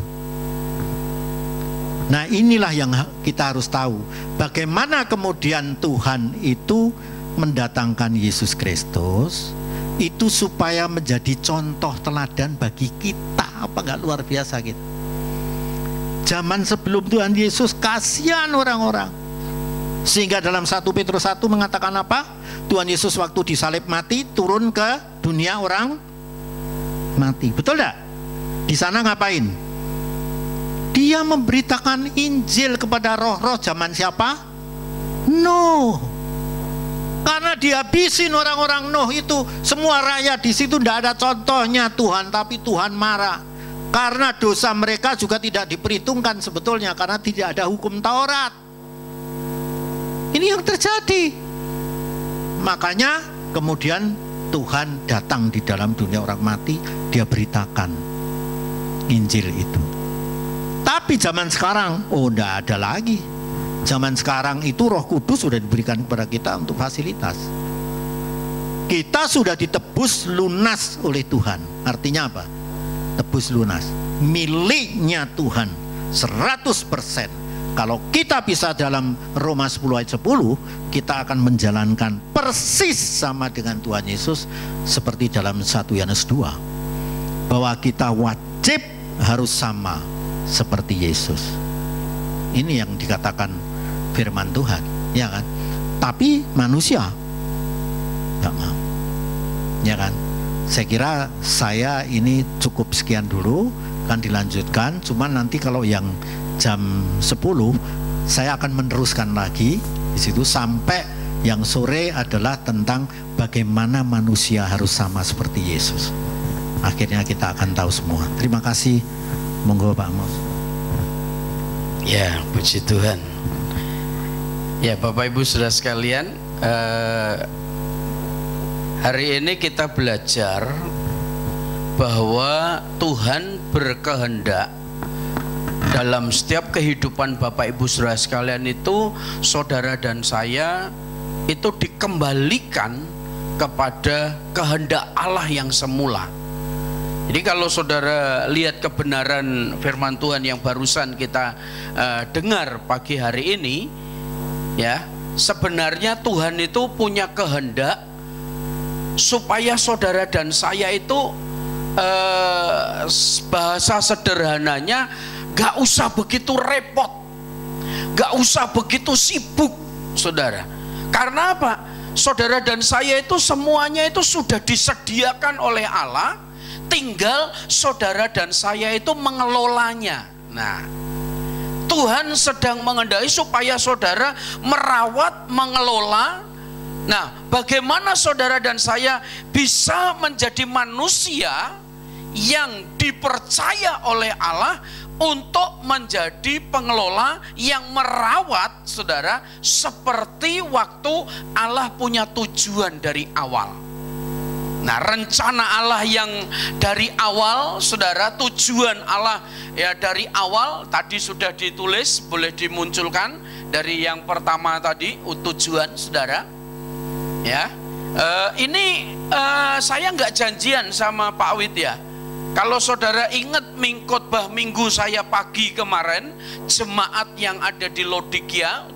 Nah inilah yang kita harus tahu. Bagaimana kemudian Tuhan itu mendatangkan Yesus Kristus, itu supaya menjadi contoh teladan bagi kita. Apa nggak luar biasa gitu? Zaman sebelum Tuhan Yesus kasihan orang-orang. Sehingga dalam 1 Petrus 1 mengatakan apa? Tuhan Yesus waktu disalib mati turun ke dunia orang mati. Betul enggak? Di sana ngapain? Dia memberitakan Injil kepada roh-roh zaman siapa? Nuh. Karena dihabisin orang-orang Nuh itu, semua rakyat di situ tidak ada contohnya Tuhan, tapi Tuhan marah. Karena dosa mereka juga tidak diperhitungkan sebetulnya, karena tidak ada hukum Taurat. Ini yang terjadi. Makanya kemudian Tuhan datang di dalam dunia orang mati, dia beritakan Injil itu. Tapi zaman sekarang, oh tidak ada lagi. Zaman sekarang itu Roh Kudus sudah diberikan kepada kita untuk fasilitas. Kita sudah ditebus lunas oleh Tuhan. Artinya apa? Tebus lunas, miliknya Tuhan 100%. Kalau kita bisa dalam Roma 10 ayat 10, kita akan menjalankan persis sama dengan Tuhan Yesus seperti dalam 1 Yohanes 2, bahwa kita wajib harus sama seperti Yesus. Ini yang dikatakan firman Tuhan, ya kan? Tapi manusia nggak mau, ya kan? Saya kira saya ini cukup sekian dulu, akan dilanjutkan. Cuman nanti kalau yang jam 10 saya akan meneruskan lagi di situ sampai yang sore adalah tentang bagaimana manusia harus sama seperti Yesus. Akhirnya kita akan tahu semua. Terima kasih. Monggo Pak Amos. Ya, puji Tuhan. Ya, Bapak Ibu Saudara sekalian, hari ini kita belajar bahwa Tuhan berkehendak dalam setiap kehidupan Bapak Ibu Saudara sekalian itu, saudara dan saya itu dikembalikan kepada kehendak Allah yang semula. Jadi kalau saudara lihat kebenaran firman Tuhan yang barusan kita dengar pagi hari ini, ya, sebenarnya Tuhan itu punya kehendak supaya saudara dan saya itu bahasa sederhananya gak usah begitu repot, gak usah begitu sibuk, saudara. Karena apa? Saudara dan saya itu semuanya itu sudah disediakan oleh Allah, tinggal saudara dan saya itu mengelolanya. Nah, Tuhan sedang mengendaki supaya saudara merawat, mengelola. Nah, bagaimana saudara dan saya bisa menjadi manusia yang dipercaya oleh Allah untuk menjadi pengelola yang merawat, saudara, seperti waktu Allah punya tujuan dari awal. Nah, rencana Allah yang dari awal, saudara, tujuan Allah ya dari awal tadi sudah ditulis, boleh dimunculkan dari yang pertama tadi, tujuan, saudara. Ya, ini saya nggak janjian sama Pak Wid ya. Kalau saudara ingat khotbah minggu saya pagi kemarin, jemaat yang ada di Laodikia,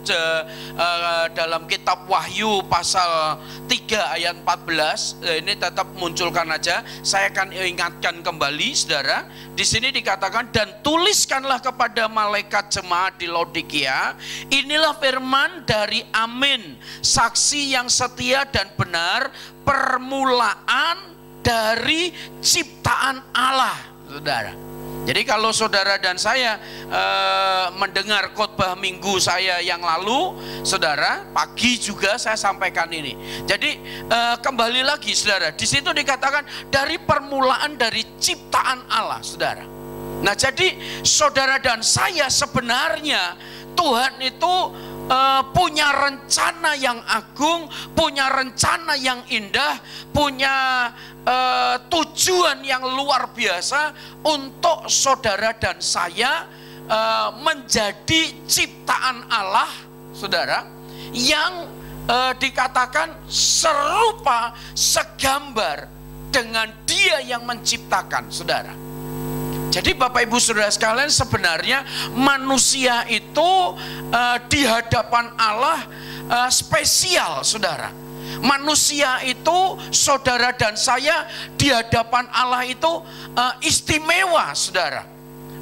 dalam kitab Wahyu pasal 3 ayat 14, ini tetap munculkan aja. Saya akan ingatkan kembali, saudara. Di sini dikatakan, dan tuliskanlah kepada malaikat jemaat di Laodikia, inilah firman dari Amin, saksi yang setia dan benar, permulaan dari ciptaan Allah, saudara. Jadi kalau saudara dan saya mendengar khotbah minggu saya yang lalu, saudara, pagi juga saya sampaikan ini. Jadi kembali lagi, saudara, di situ dikatakan dari permulaan dari ciptaan Allah, saudara. Nah, jadi saudara dan saya sebenarnya Tuhan itu punya rencana yang agung, punya rencana yang indah, punya tujuan yang luar biasa untuk saudara dan saya menjadi ciptaan Allah, saudara, yang dikatakan serupa, segambar dengan Dia yang menciptakan, saudara. Jadi Bapak Ibu Saudara sekalian, sebenarnya manusia itu di hadapan Allah spesial, saudara. Manusia itu, saudara dan saya, di hadapan Allah itu istimewa, saudara.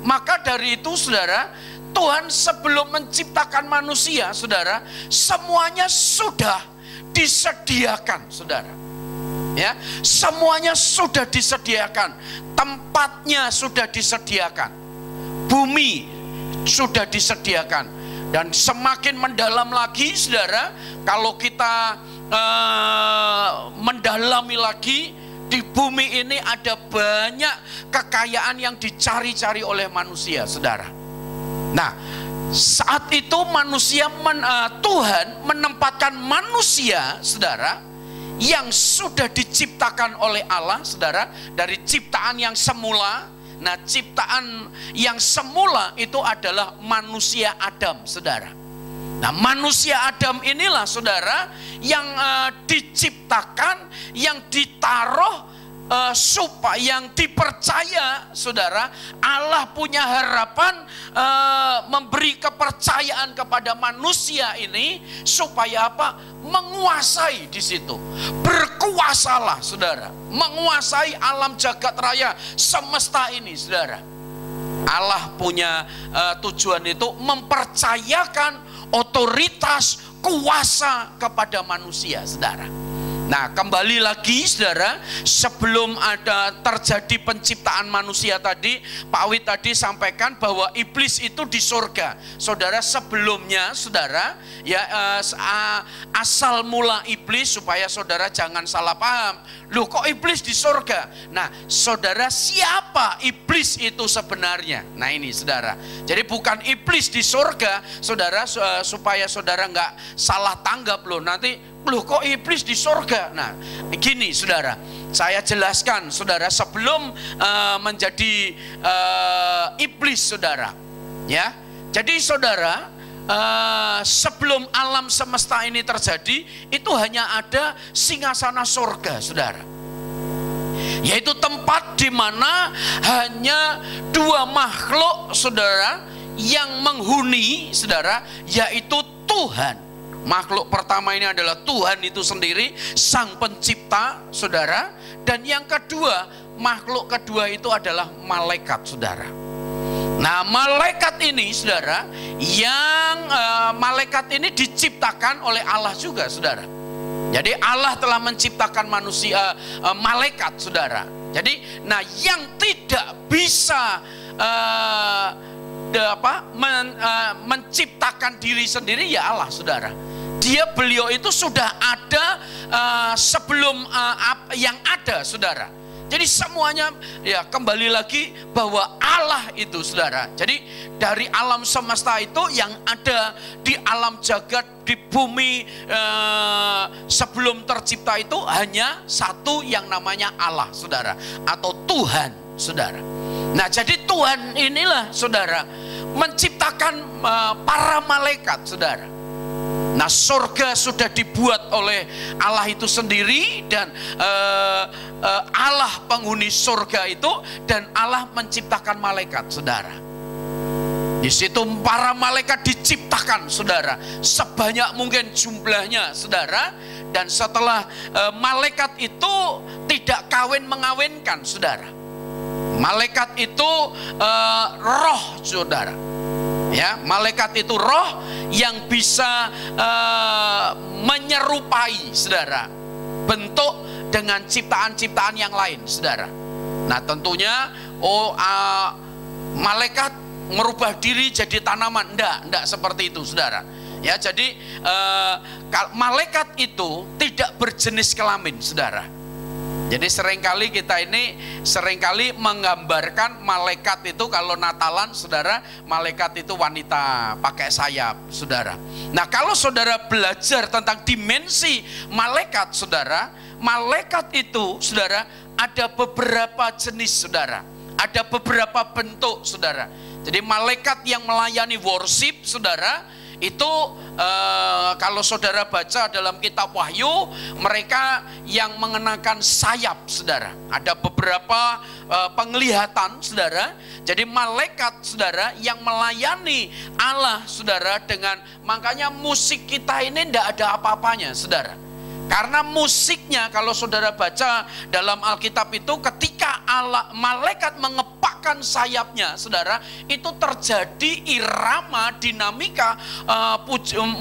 Maka dari itu, saudara, Tuhan sebelum menciptakan manusia, saudara, semuanya sudah disediakan, saudara. Ya, semuanya sudah disediakan, tempatnya sudah disediakan, bumi sudah disediakan, dan semakin mendalam lagi, saudara, kalau kita mendalami lagi, di bumi ini ada banyak kekayaan yang dicari-cari oleh manusia, saudara. Nah, saat itu Tuhan menempatkan manusia, saudara, yang sudah diciptakan oleh Allah, saudara, dari ciptaan yang semula. Nah, ciptaan yang semula itu adalah manusia Adam, saudara. Nah, manusia Adam inilah, saudara, yang diciptakan, yang ditaruh supaya, yang dipercaya, saudara, Allah punya harapan memberi kepercayaan kepada manusia ini supaya apa? Menguasai di situ. Berkuasalah, saudara, menguasai alam jagat raya semesta ini, saudara. Allah punya tujuan itu mempercayakan otoritas, kuasa kepada manusia, saudara. Nah, kembali lagi, saudara, sebelum ada terjadi penciptaan manusia tadi, Pak Wid tadi sampaikan bahwa iblis itu di surga, saudara. Sebelumnya, saudara, ya, asal mula iblis, supaya saudara jangan salah paham, loh kok iblis di surga? Nah, saudara, siapa iblis itu sebenarnya? Nah, ini, saudara, jadi bukan iblis di surga, saudara, supaya saudara nggak salah tanggap, loh nanti, loh kok iblis di surga? Nah, gini, saudara, saya jelaskan, saudara, sebelum menjadi iblis, saudara, ya. Jadi, saudara, sebelum alam semesta ini terjadi, itu hanya ada singgasana surga, saudara, yaitu tempat di mana hanya dua makhluk, saudara, yang menghuni, saudara, yaitu Tuhan. Makhluk pertama ini adalah Tuhan itu sendiri, Sang Pencipta, saudara. Dan yang kedua, makhluk kedua itu adalah malaikat, saudara. Nah, malaikat ini, saudara, yang malaikat ini diciptakan oleh Allah juga, saudara. Jadi Allah telah menciptakan manusia, malaikat, saudara. Jadi, nah, yang tidak bisa menciptakan diri sendiri ya Allah, saudara. Beliau itu sudah ada sebelum yang ada, saudara. Jadi semuanya, ya, kembali lagi bahwa Allah itu, saudara. Jadi dari alam semesta itu yang ada di alam jagat, di bumi sebelum tercipta itu hanya satu yang namanya Allah, saudara, atau Tuhan, saudara. Nah, jadi Tuhan inilah, saudara, menciptakan para malaikat, saudara. Nah, surga sudah dibuat oleh Allah itu sendiri, dan Allah penghuni surga itu, dan Allah menciptakan malaikat, saudara. Di situ para malaikat diciptakan, saudara, sebanyak mungkin jumlahnya, saudara. Dan setelah malaikat itu tidak kawin mengawinkan, saudara. Malaikat itu roh, saudara. Ya, malaikat itu roh yang bisa menyerupai, saudara, bentuk dengan ciptaan-ciptaan yang lain, saudara. Nah, tentunya malaikat merubah diri jadi tanaman, enggak seperti itu, saudara. Ya, jadi malaikat itu tidak berjenis kelamin, saudara. Jadi seringkali kita ini menggambarkan malaikat itu, kalau Natalan, saudara, malaikat itu wanita pakai sayap, saudara. Nah, kalau saudara belajar tentang dimensi malaikat, saudara, malaikat itu, saudara, ada beberapa jenis, saudara. Ada beberapa bentuk, saudara. Jadi malaikat yang melayani worship, saudara, itu kalau saudara baca dalam kitab Wahyu, mereka yang mengenakan sayap, saudara. Ada beberapa penglihatan, saudara. Jadi malaikat, saudara, yang melayani Allah, saudara, dengan, makanya musik kita ini tidak ada apa-apanya, saudara. Karena musiknya, kalau saudara baca dalam Alkitab itu, ketika malaikat mengepakkan sayapnya, saudara, itu terjadi irama, dinamika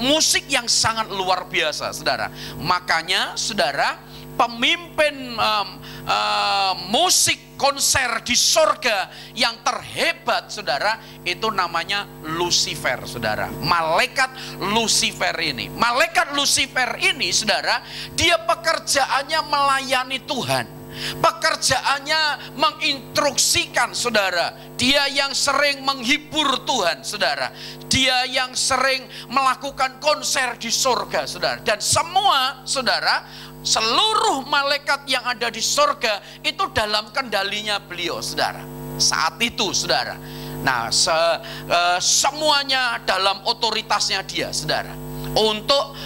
musik yang sangat luar biasa, saudara. Makanya, saudara, pemimpin musik konser di sorga yang terhebat, saudara, itu namanya Lucifer, saudara. Malaikat Lucifer ini. Malaikat Lucifer ini, saudara, dia pekerjaannya melayani Tuhan. Pekerjaannya menginstruksikan, saudara. Dia yang sering menghibur Tuhan, saudara. Dia yang sering melakukan konser di sorga, saudara. Dan semua, saudara, seluruh malaikat yang ada di sorga itu dalam kendalinya beliau, saudara. Saat itu, saudara. Nah, semuanya dalam otoritasnya dia, saudara. Untuk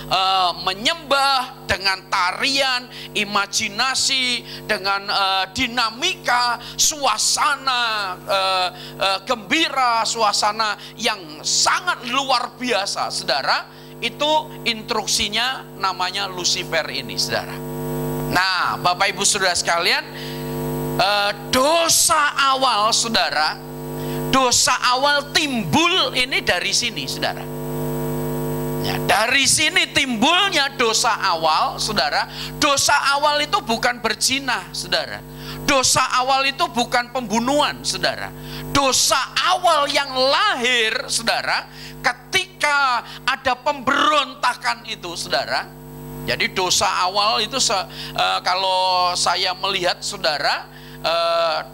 menyembah dengan tarian, imajinasi, dengan dinamika, suasana gembira, suasana yang sangat luar biasa, saudara. Itu instruksinya namanya Lucifer ini, saudara. Nah, Bapak Ibu Saudara sekalian, dosa awal, saudara, dosa awal timbul ini dari sini, saudara. Ya, dari sini timbulnya dosa awal, saudara. Dosa awal itu bukan berzina, saudara. Dosa awal itu bukan pembunuhan, saudara. Dosa awal yang lahir, saudara, ketika ada pemberontakan itu, saudara. Jadi dosa awal itu kalau saya melihat, saudara,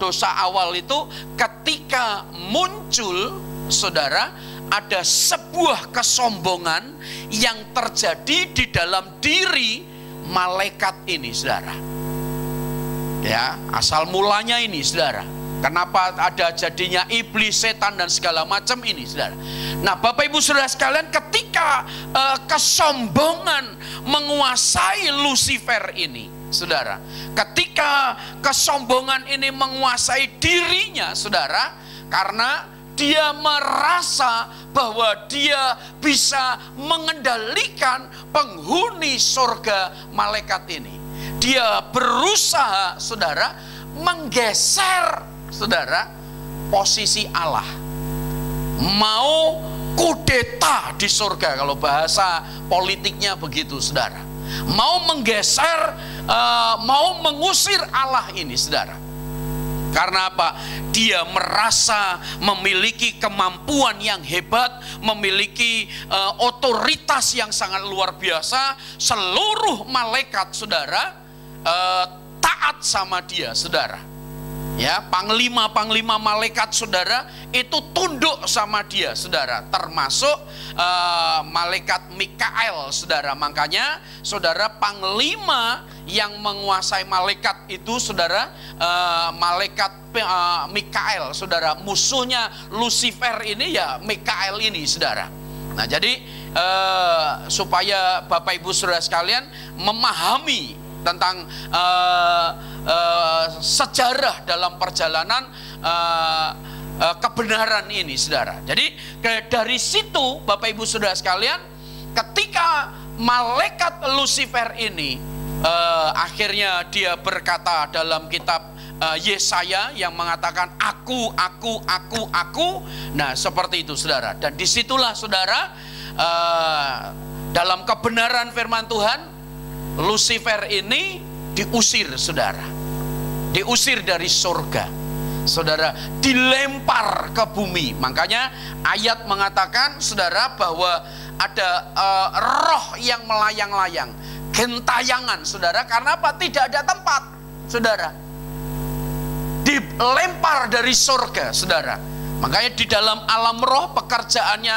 dosa awal itu ketika muncul, saudara, ada sebuah kesombongan yang terjadi di dalam diri malaikat ini, saudara. Ya, asal mulanya ini, saudara. Kenapa ada jadinya iblis, setan, dan segala macam ini, saudara. Nah, Bapak Ibu Saudara sekalian, ketika kesombongan menguasai Lucifer ini, saudara. Ketika kesombongan ini menguasai dirinya, saudara, karena dia merasa bahwa dia bisa mengendalikan penghuni sorga malaikat ini. Dia berusaha, saudara, menggeser, saudara, posisi Allah. Mau kudeta di sorga, kalau bahasa politiknya begitu, saudara. Mau menggeser, mau mengusir Allah ini, saudara. Karena apa? Dia merasa memiliki kemampuan yang hebat, memiliki otoritas yang sangat luar biasa. Seluruh malaikat, saudara, taat sama dia, saudara. Ya, panglima-panglima malaikat, saudara, itu tunduk sama dia, saudara. Termasuk malaikat Mikael, saudara. Makanya, saudara, panglima yang menguasai malaikat itu, saudara, malaikat Mikael, saudara. Musuhnya Lucifer ini ya Mikael ini, saudara. Nah, jadi supaya Bapak Ibu Saudara sekalian memahami tentang sejarah dalam perjalanan kebenaran ini, saudara. Jadi dari situ, Bapak Ibu Saudara sekalian, ketika malaikat Lucifer ini akhirnya dia berkata dalam kitab Yesaya yang mengatakan aku. Nah, seperti itu, saudara. Dan disitulah, saudara, dalam kebenaran firman Tuhan, Lucifer ini diusir, saudara. Diusir dari surga, saudara, dilempar ke bumi. Makanya ayat mengatakan, saudara, bahwa ada roh yang melayang-layang, gentayangan, saudara. Karena apa? Tidak ada tempat, saudara. Dilempar dari surga, saudara. Makanya di dalam alam roh pekerjaannya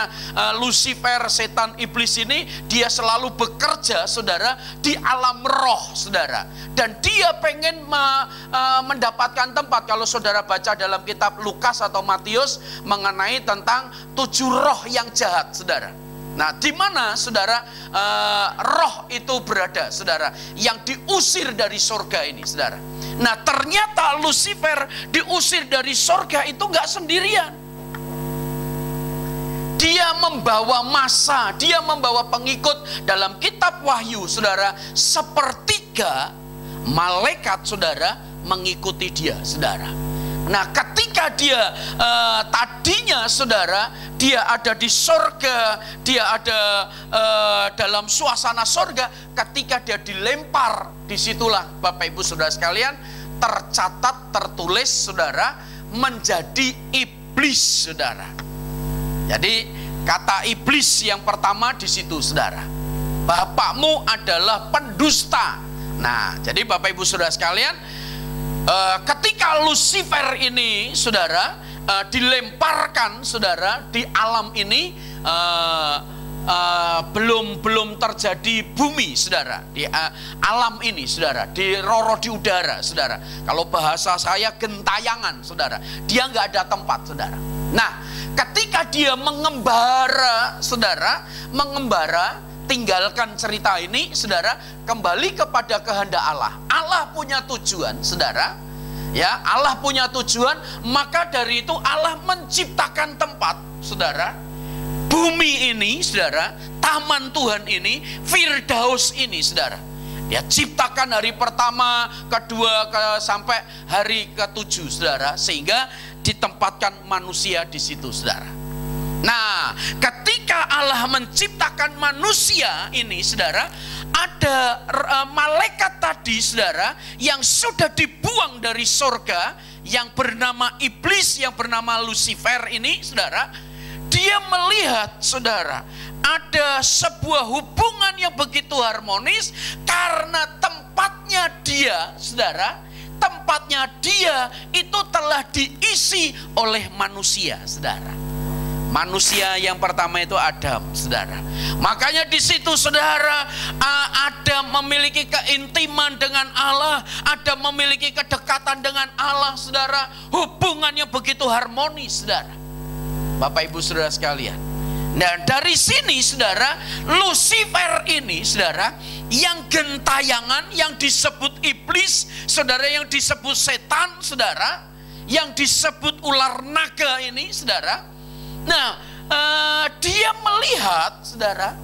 Lucifer, setan, iblis ini, dia selalu bekerja, saudara, di alam roh, saudara. Dan dia pengen mendapatkan tempat. Kalau saudara baca dalam kitab Lukas atau Matius mengenai tentang 7 roh yang jahat, saudara. Nah, di mana, saudara, roh itu berada, saudara, yang diusir dari surga ini, saudara. Nah, ternyata Lucifer diusir dari surga itu nggak sendirian. Dia membawa massa, dia membawa pengikut. Dalam kitab Wahyu, saudara, 1/3 malaikat, saudara, mengikuti dia, saudara. Nah, ketika dia tadinya saudara, dia ada di sorga, dia ada dalam suasana sorga, ketika dia dilempar, disitulah Bapak Ibu Saudara sekalian tercatat, tertulis saudara, menjadi iblis saudara. Jadi kata iblis yang pertama di situ saudara, bapakmu adalah pendusta. Nah, jadi Bapak Ibu Saudara sekalian, ketika Lucifer ini saudara dilemparkan saudara di alam ini, belum terjadi bumi saudara, di alam ini saudara, di roro di udara saudara. Kalau bahasa saya gentayangan saudara, dia nggak ada tempat saudara. Nah, ketika dia mengembara saudara, tinggalkan cerita ini saudara, kembali kepada kehendak Allah. Allah punya tujuan saudara, ya, Allah punya tujuan. Maka dari itu Allah menciptakan tempat saudara, bumi ini saudara, taman Tuhan ini, Firdaus ini saudara. Dia ciptakan hari pertama, kedua, sampai hari ke-7 saudara, sehingga ditempatkan manusia di situ saudara. Nah, ketika Allah menciptakan manusia ini saudara, ada malaikat tadi saudara yang sudah dibuang dari sorga, yang bernama iblis, yang bernama Lucifer ini saudara. Dia melihat saudara, ada sebuah hubungan yang begitu harmonis, karena tempatnya dia saudara, tempatnya dia itu telah diisi oleh manusia saudara. Manusia yang pertama itu Adam saudara. Makanya di situ saudara, Adam memiliki keintiman dengan Allah, Adam memiliki kedekatan dengan Allah saudara. Hubungannya begitu harmonis saudara, Bapak Ibu Saudara sekalian. Nah, dari sini saudara, Lucifer ini saudara, yang gentayangan, yang disebut iblis saudara, yang disebut setan saudara, yang disebut ular naga ini saudara. Nah, dia melihat saudara,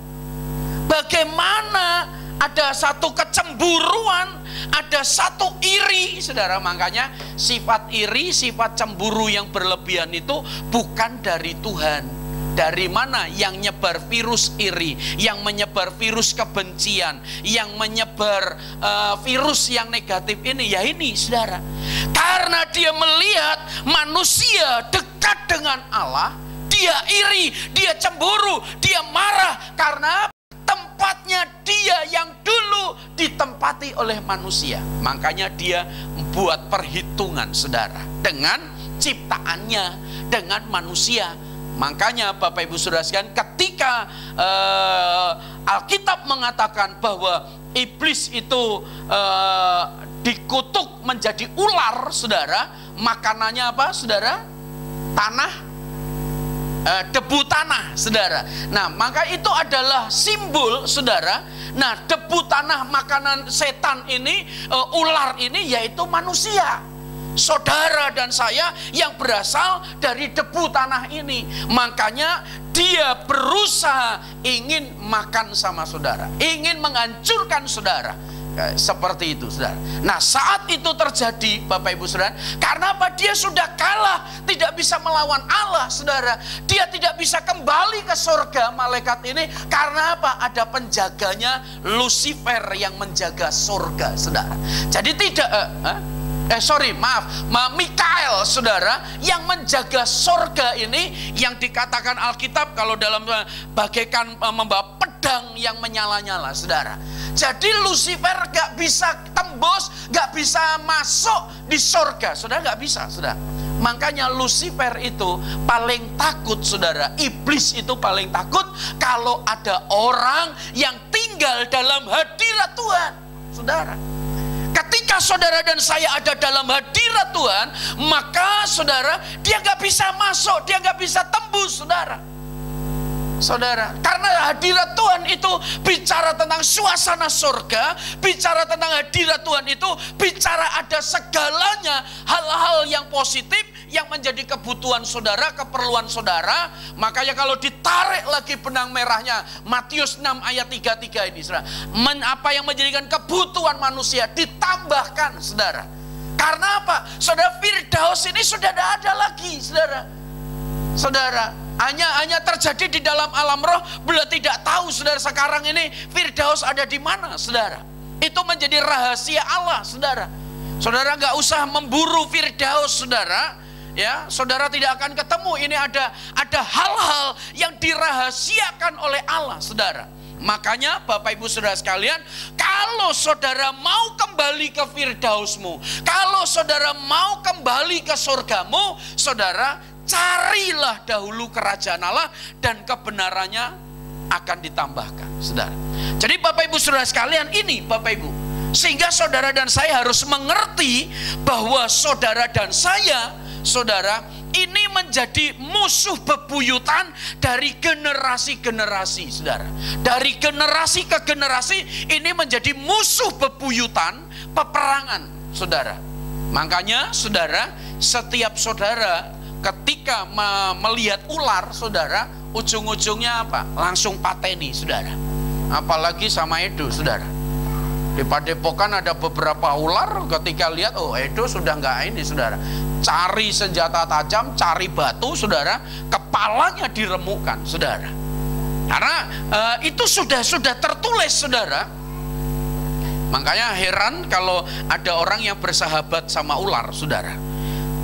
bagaimana ada satu kecemburuan, ada satu iri saudara. Makanya sifat iri, sifat cemburu yang berlebihan itu bukan dari Tuhan. Dari mana? Yang nyebar virus iri, yang menyebar virus kebencian, yang menyebar virus yang negatif ini, ya ini saudara. Karena dia melihat manusia dekat dengan Allah, dia iri, dia cemburu, dia marah, karena tempatnya dia yang dulu ditempati oleh manusia. Makanya dia membuat perhitungan saudara dengan ciptaannya, dengan manusia. Makanya Bapak Ibu Saudara sekalian, ketika Alkitab mengatakan bahwa iblis itu dikutuk menjadi ular saudara, makanannya apa saudara? Tanah, debu tanah saudara. Nah, maka itu adalah simbol saudara. Nah, debu tanah makanan setan ini, ular ini, yaitu manusia, saudara dan saya yang berasal dari debu tanah ini. Makanya dia berusaha ingin makan sama saudara, ingin menghancurkan saudara. Seperti itu saudara. Nah, saat itu terjadi Bapak Ibu Saudara, karena apa? Dia sudah kalah, tidak bisa melawan Allah saudara. Dia tidak bisa kembali ke surga malaikat ini. Karena apa? Ada penjaganya, Lucifer yang menjaga surga saudara. Jadi tidak Mikael saudara yang menjaga surga ini, yang dikatakan Alkitab kalau dalam bagaikan membawa pedang yang menyala-nyala saudara. Jadi Lucifer gak bisa tembus, gak bisa masuk di surga saudara, gak bisa saudara. Makanya Lucifer itu paling takut saudara, iblis itu paling takut kalau ada orang yang tinggal dalam hadirat Tuhan saudara. Ketika saudara dan saya ada dalam hadirat Tuhan, maka saudara, dia gak bisa masuk, dia gak bisa tembus saudara. Saudara, karena hadirat Tuhan itu bicara tentang suasana surga, bicara tentang hadirat Tuhan itu bicara ada segalanya, hal-hal yang positif yang menjadi kebutuhan saudara, keperluan saudara. Makanya kalau ditarik lagi benang merahnya, Matius 6 ayat 33 ini saudara, apa yang menjadikan kebutuhan manusia ditambahkan saudara. Karena apa? Saudara, Firdaus ini sudah tidak ada lagi, saudara. Saudara, hanya terjadi di dalam alam roh. Beliau tidak tahu, saudara, sekarang ini Firdaus ada di mana, saudara. Itu menjadi rahasia Allah, saudara. Saudara nggak usah memburu Firdaus, saudara. Ya, saudara tidak akan ketemu. Ini ada hal-hal yang dirahasiakan oleh Allah, saudara. Makanya Bapak Ibu Saudara sekalian, kalau saudara mau kembali ke Firdausmu, kalau saudara mau kembali ke surgamu, saudara carilah dahulu kerajaan Allah dan kebenarannya akan ditambahkan, saudara. Jadi Bapak Ibu Saudara sekalian, ini Bapak Ibu, sehingga saudara dan saya harus mengerti bahwa saudara dan saya, saudara, ini menjadi musuh bebuyutan dari generasi-generasi, saudara. Dari generasi ke generasi ini menjadi musuh bebuyutan, peperangan, saudara. Makanya, saudara, setiap saudara ketika melihat ular, saudara, ujung-ujungnya apa? Langsung pateni, saudara. Apalagi sama Edo, saudara. Di Padepokan ada beberapa ular, ketika lihat, oh Edo sudah nggak ini, saudara. Cari senjata tajam, cari batu, saudara, kepalanya diremukkan, saudara. Karena itu sudah tertulis, saudara. Makanya heran kalau ada orang yang bersahabat sama ular, saudara.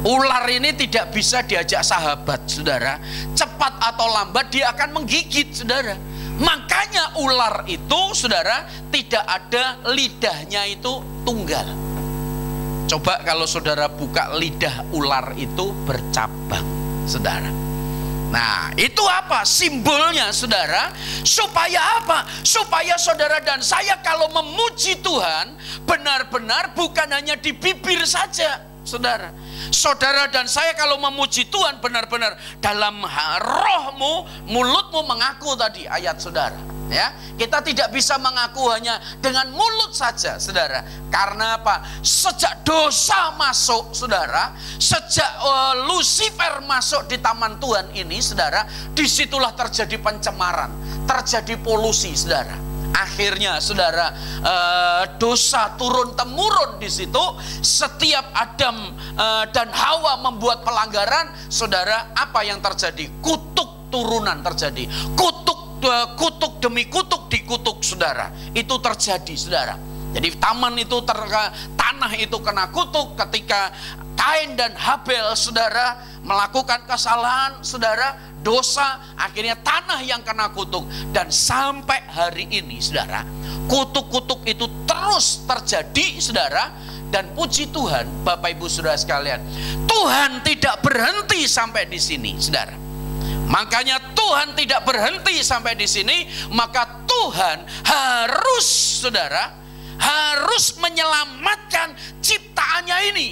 Ular ini tidak bisa diajak sahabat, saudara. Cepat atau lambat dia akan menggigit, saudara. Makanya ular itu, saudara, tidak ada lidahnya itu tunggal. Coba kalau saudara buka lidah ular itu bercabang, saudara. Nah, itu apa? Simbolnya, saudara. Supaya apa? Supaya saudara dan saya kalau memuji Tuhan, benar-benar bukan hanya di bibir saja, saudara. Saudara dan saya kalau memuji Tuhan benar-benar dalam rohmu, mulutmu mengaku tadi ayat saudara. Ya, kita tidak bisa mengaku hanya dengan mulut saja, saudara. Karena apa? Sejak dosa masuk, saudara, sejak Lucifer masuk di taman Tuhan ini, saudara, disitulah terjadi pencemaran, terjadi polusi, saudara. Akhirnya, saudara, dosa turun temurun di situ. Setiap Adam dan Hawa membuat pelanggaran, saudara, apa yang terjadi? Kutuk turunan terjadi. Kutuk demi kutuk dikutuk, saudara. Itu terjadi, saudara. Jadi taman itu tanah itu kena kutuk ketika Kain dan Habel, saudara, melakukan kesalahan, saudara, dosa, akhirnya tanah yang kena kutuk. Dan sampai hari ini, saudara, kutuk-kutuk itu terus terjadi, saudara. Dan puji Tuhan, Bapak Ibu Saudara sekalian, Tuhan tidak berhenti sampai di sini, saudara. Makanya Tuhan tidak berhenti sampai di sini, maka Tuhan harus, saudara, harus menyelamatkan ciptaannya ini.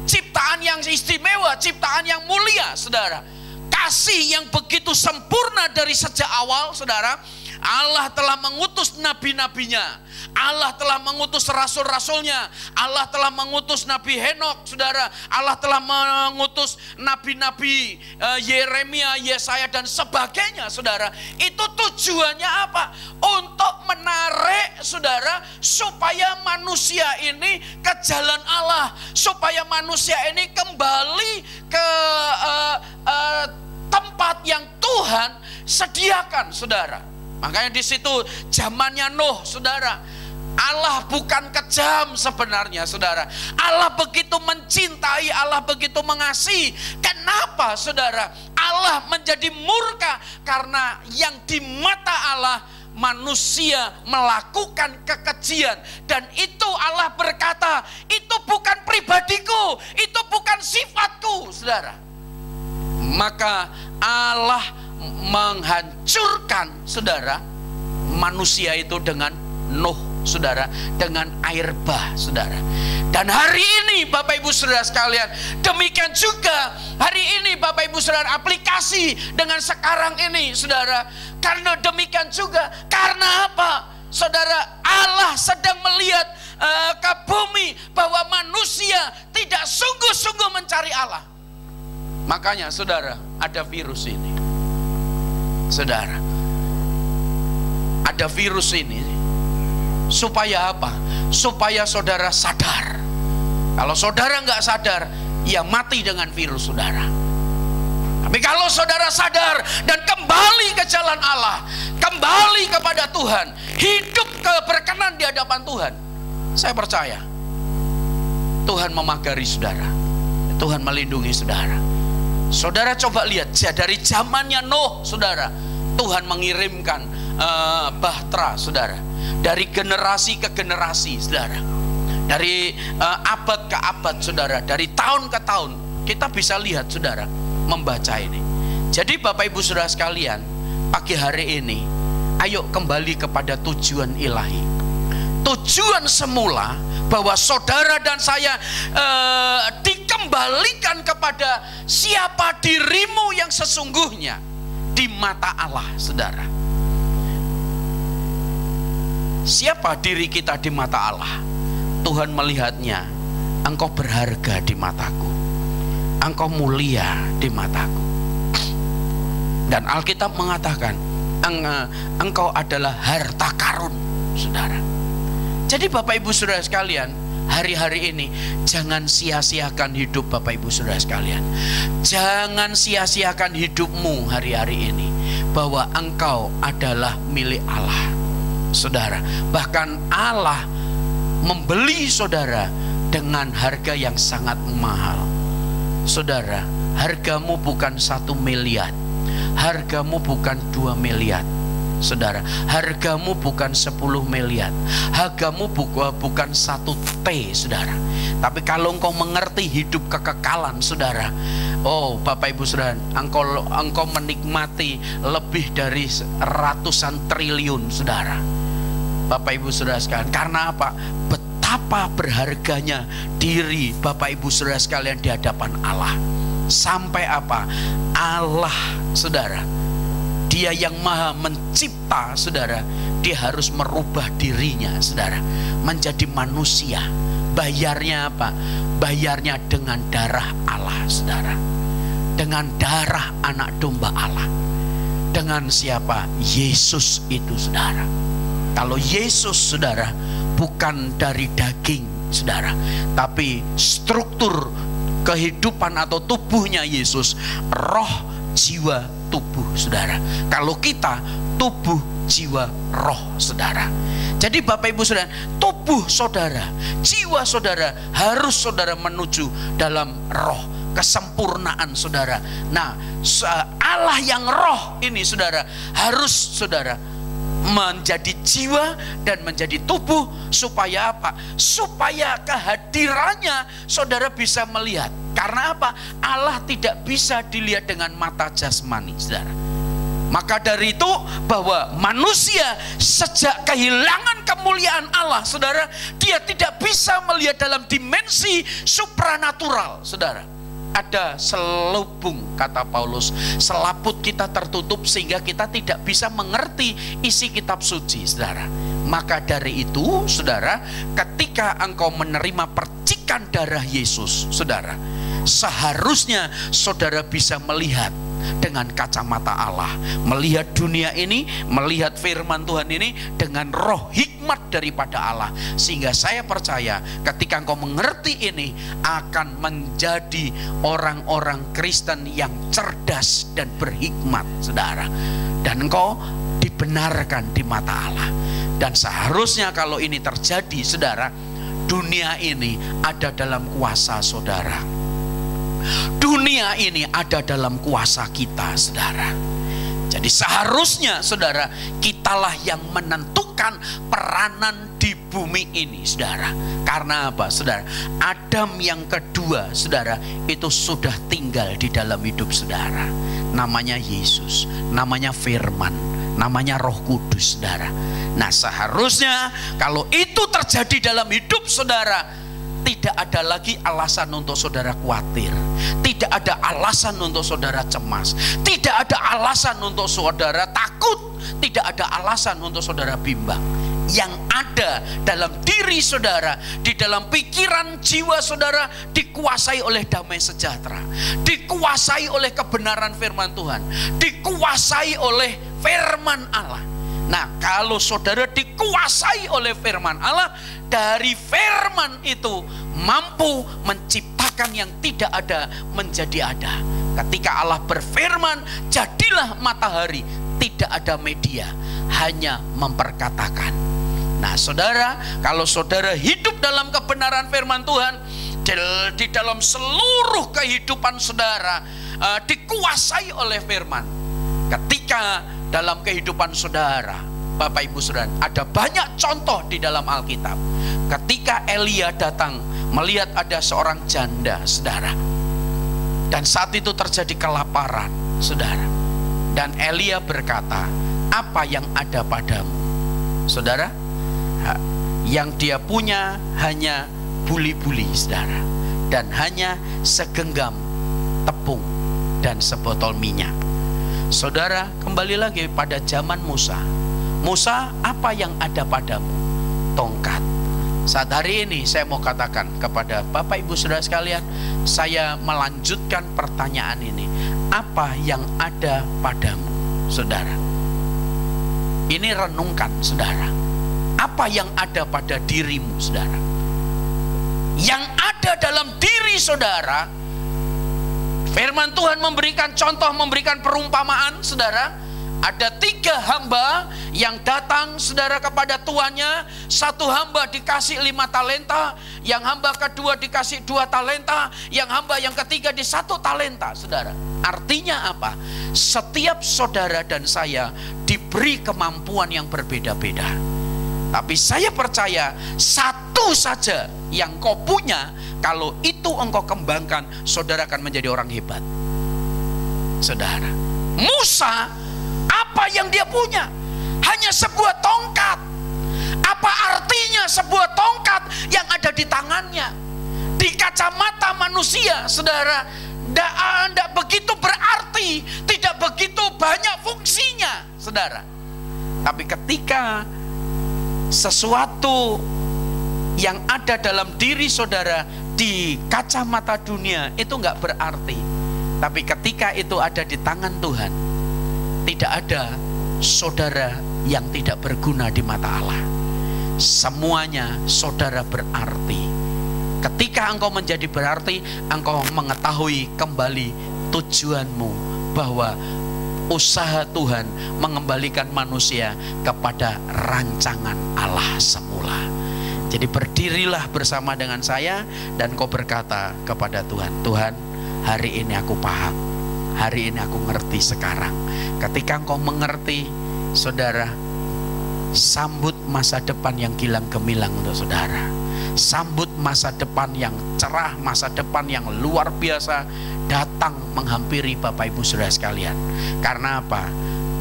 Ciptaan yang istimewa, ciptaan yang mulia, saudara. Kasih yang begitu sempurna dari sejak awal, saudara. Allah telah mengutus nabi-nabinya, Allah telah mengutus rasul-rasulnya, Allah telah mengutus Nabi Henok, saudara. Allah telah mengutus nabi-nabi Yeremia, Yesaya dan sebagainya, saudara. Itu tujuannya apa? Untuk menarik, saudara, supaya manusia ini ke jalan Allah, supaya manusia ini kembali ke tempat yang Tuhan sediakan, saudara. Makanya di situ zamannya Nuh, saudara. Allah bukan kejam sebenarnya, saudara. Allah begitu mencintai, Allah begitu mengasihi. Kenapa, saudara? Allah menjadi murka karena yang di mata Allah manusia melakukan kekejian. Dan itu Allah berkata, itu bukan pribadiku, itu bukan sifatku, saudara. Maka Allah menghancurkan, saudara, manusia itu dengan Nuh, saudara, dengan air bah, saudara. Dan hari ini Bapak Ibu Saudara sekalian, demikian juga hari ini Bapak Ibu Saudara, aplikasi dengan sekarang ini, saudara. Karena demikian juga, karena apa? Saudara, Allah sedang melihat ke bumi bahwa manusia tidak sungguh-sungguh mencari Allah. Makanya, saudara, ada virus ini, saudara. Ada virus ini supaya apa? Supaya saudara sadar Kalau saudara nggak sadar, ya mati dengan virus saudara. Tapi kalau saudara sadar dan kembali ke jalan Allah, kembali kepada Tuhan, hidup keberkenan di hadapan Tuhan, saya percaya Tuhan memagari saudara, Tuhan melindungi saudara. Saudara coba lihat, dari zamannya Nuh, saudara, Tuhan mengirimkan bahtera, saudara, dari generasi ke generasi, saudara, dari abad ke abad, saudara, dari tahun ke tahun. Kita bisa lihat, saudara, membaca ini. Jadi Bapak Ibu Saudara sekalian, pagi hari ini ayo kembali kepada tujuan ilahi. Tujuan semula bahwa saudara dan saya dikembalikan kepada siapa dirimu yang sesungguhnya di mata Allah, saudara. Siapa diri kita di mata Allah? Tuhan melihatnya, engkau berharga di mataku, engkau mulia di mataku. Dan Alkitab mengatakan engkau adalah harta karun, saudara. Jadi Bapak Ibu Saudara sekalian, hari-hari ini jangan sia-siakan hidup Bapak Ibu Saudara sekalian. Jangan sia-siakan hidupmu hari-hari ini, bahwa engkau adalah milik Allah, saudara. Bahkan Allah membeli saudara dengan harga yang sangat mahal. Saudara, hargamu bukan 1 miliar, hargamu bukan 2 miliar, saudara. Hargamu bukan 10 miliar, hargamu bukan 1 T, saudara. Tapi kalau engkau mengerti hidup kekekalan, saudara, oh Bapak Ibu Saudara, engkau menikmati lebih dari ratusan triliun, saudara. Bapak Ibu Saudara sekalian, karena apa? Betapa berharganya diri Bapak Ibu Saudara sekalian di hadapan Allah. Sampai apa? Allah, saudara, Dia yang maha mencipta, saudara, Dia harus merubah dirinya, saudara, menjadi manusia. Bayarnya apa? Bayarnya dengan darah Allah, saudara, dengan darah anak domba Allah. Dengan siapa? Yesus itu, saudara. Kalau Yesus, saudara, bukan dari daging, saudara, tapi struktur kehidupan atau tubuhnya Yesus, roh, jiwa, tubuh, saudara. Kalau kita tubuh, jiwa, roh, saudara. Jadi Bapak Ibu Saudara, tubuh saudara, jiwa saudara harus saudara menuju dalam roh, kesempurnaan, saudara. Nah, Allah yang roh ini, saudara, harus saudara menjadi jiwa dan menjadi tubuh. Supaya apa? Supaya kehadirannya saudara bisa melihat. Karena apa? Allah tidak bisa dilihat dengan mata jasmani, saudara. Maka dari itu, bahwa manusia sejak kehilangan kemuliaan Allah, saudara, dia tidak bisa melihat dalam dimensi supranatural, saudara. Ada selubung, kata Paulus, selaput kita tertutup sehingga kita tidak bisa mengerti isi kitab suci, saudara. Maka dari itu, saudara, ketika engkau menerima percikan darah Yesus, saudara, seharusnya saudara bisa melihat dengan kacamata Allah, melihat dunia ini, melihat firman Tuhan ini dengan roh hikmat daripada Allah. Sehingga saya percaya ketika engkau mengerti ini, akan menjadi orang-orang Kristen yang cerdas dan berhikmat, saudara. Dan engkau dibenarkan di mata Allah. Dan seharusnya kalau ini terjadi, saudara, dunia ini ada dalam kuasa saudara. Dunia ini ada dalam kuasa kita, saudara. Jadi seharusnya, saudara, kitalah yang menentukan peranan di bumi ini, saudara. Karena apa, saudara? Adam yang kedua, saudara, itu sudah tinggal di dalam hidup saudara. Namanya Yesus, namanya Firman, namanya Roh Kudus, saudara. Nah, seharusnya kalau itu terjadi dalam hidup saudara, tidak ada lagi alasan untuk saudara khawatir, tidak ada alasan untuk saudara cemas, tidak ada alasan untuk saudara takut, tidak ada alasan untuk saudara bimbang. Yang ada dalam diri saudara, di dalam pikiran jiwa saudara, dikuasai oleh damai sejahtera, dikuasai oleh kebenaran firman Tuhan, dikuasai oleh firman Allah. Nah, kalau saudara dikuasai oleh firman Allah, dari firman itu mampu menciptakan yang tidak ada menjadi ada. Ketika Allah berfirman, jadilah matahari, tidak ada media, hanya memperkatakan. Nah, saudara, kalau saudara hidup dalam kebenaran firman Tuhan, di dalam seluruh kehidupan saudara dikuasai oleh firman. Ketika dalam kehidupan saudara, Bapak Ibu Saudara, ada banyak contoh di dalam Alkitab. Ketika Elia datang melihat ada seorang janda, saudara, dan saat itu terjadi kelaparan, saudara, dan Elia berkata, apa yang ada padamu? Saudara, yang dia punya hanya buli-buli, saudara, dan hanya segenggam tepung dan sebotol minyak. Saudara, kembali lagi pada zaman Musa. Musa, apa yang ada padamu? Tongkat. Saat hari ini saya mau katakan kepada Bapak Ibu Saudara sekalian, saya melanjutkan pertanyaan ini. Apa yang ada padamu, saudara? Ini renungkan, saudara. Apa yang ada pada dirimu, saudara? Yang ada dalam diri saudara, firman Tuhan memberikan contoh, memberikan perumpamaan, saudara. Ada 3 hamba yang datang, saudara, kepada tuannya. Satu hamba dikasih 5 talenta, yang hamba kedua dikasih 2 talenta, yang hamba yang ketiga di 1 talenta, saudara. Artinya apa? Setiap saudara dan saya diberi kemampuan yang berbeda-beda. Tapi saya percaya satu saja yang kau punya, kalau itu engkau kembangkan, saudara akan menjadi orang hebat. Saudara, Musa, apa yang dia punya? Hanya sebuah tongkat. Apa artinya sebuah tongkat yang ada di tangannya? Di kacamata manusia, saudara, tidak begitu berarti, tidak begitu banyak fungsinya, saudara. Tapi ketika sesuatu yang ada dalam diri saudara di kacamata dunia itu nggak berarti, tapi ketika itu ada di tangan Tuhan, tidak ada saudara yang tidak berguna di mata Allah. Semuanya saudara berarti. Ketika engkau menjadi berarti, engkau mengetahui kembali tujuanmu, bahwa usaha Tuhan mengembalikan manusia kepada rancangan Allah semula. Jadi berdirilah bersama dengan saya dan kau berkata kepada Tuhan, Tuhan, hari ini aku paham, hari ini aku ngerti sekarang. Ketika engkau mengerti, saudara, sambut masa depan yang gilang gemilang untuk saudara. Sambut masa depan yang cerah, masa depan yang luar biasa datang menghampiri Bapak Ibu Saudara sekalian. Karena apa?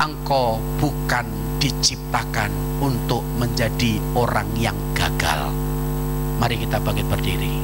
Engkau bukan diciptakan untuk menjadi orang yang gagal. Mari kita bangkit berdiri.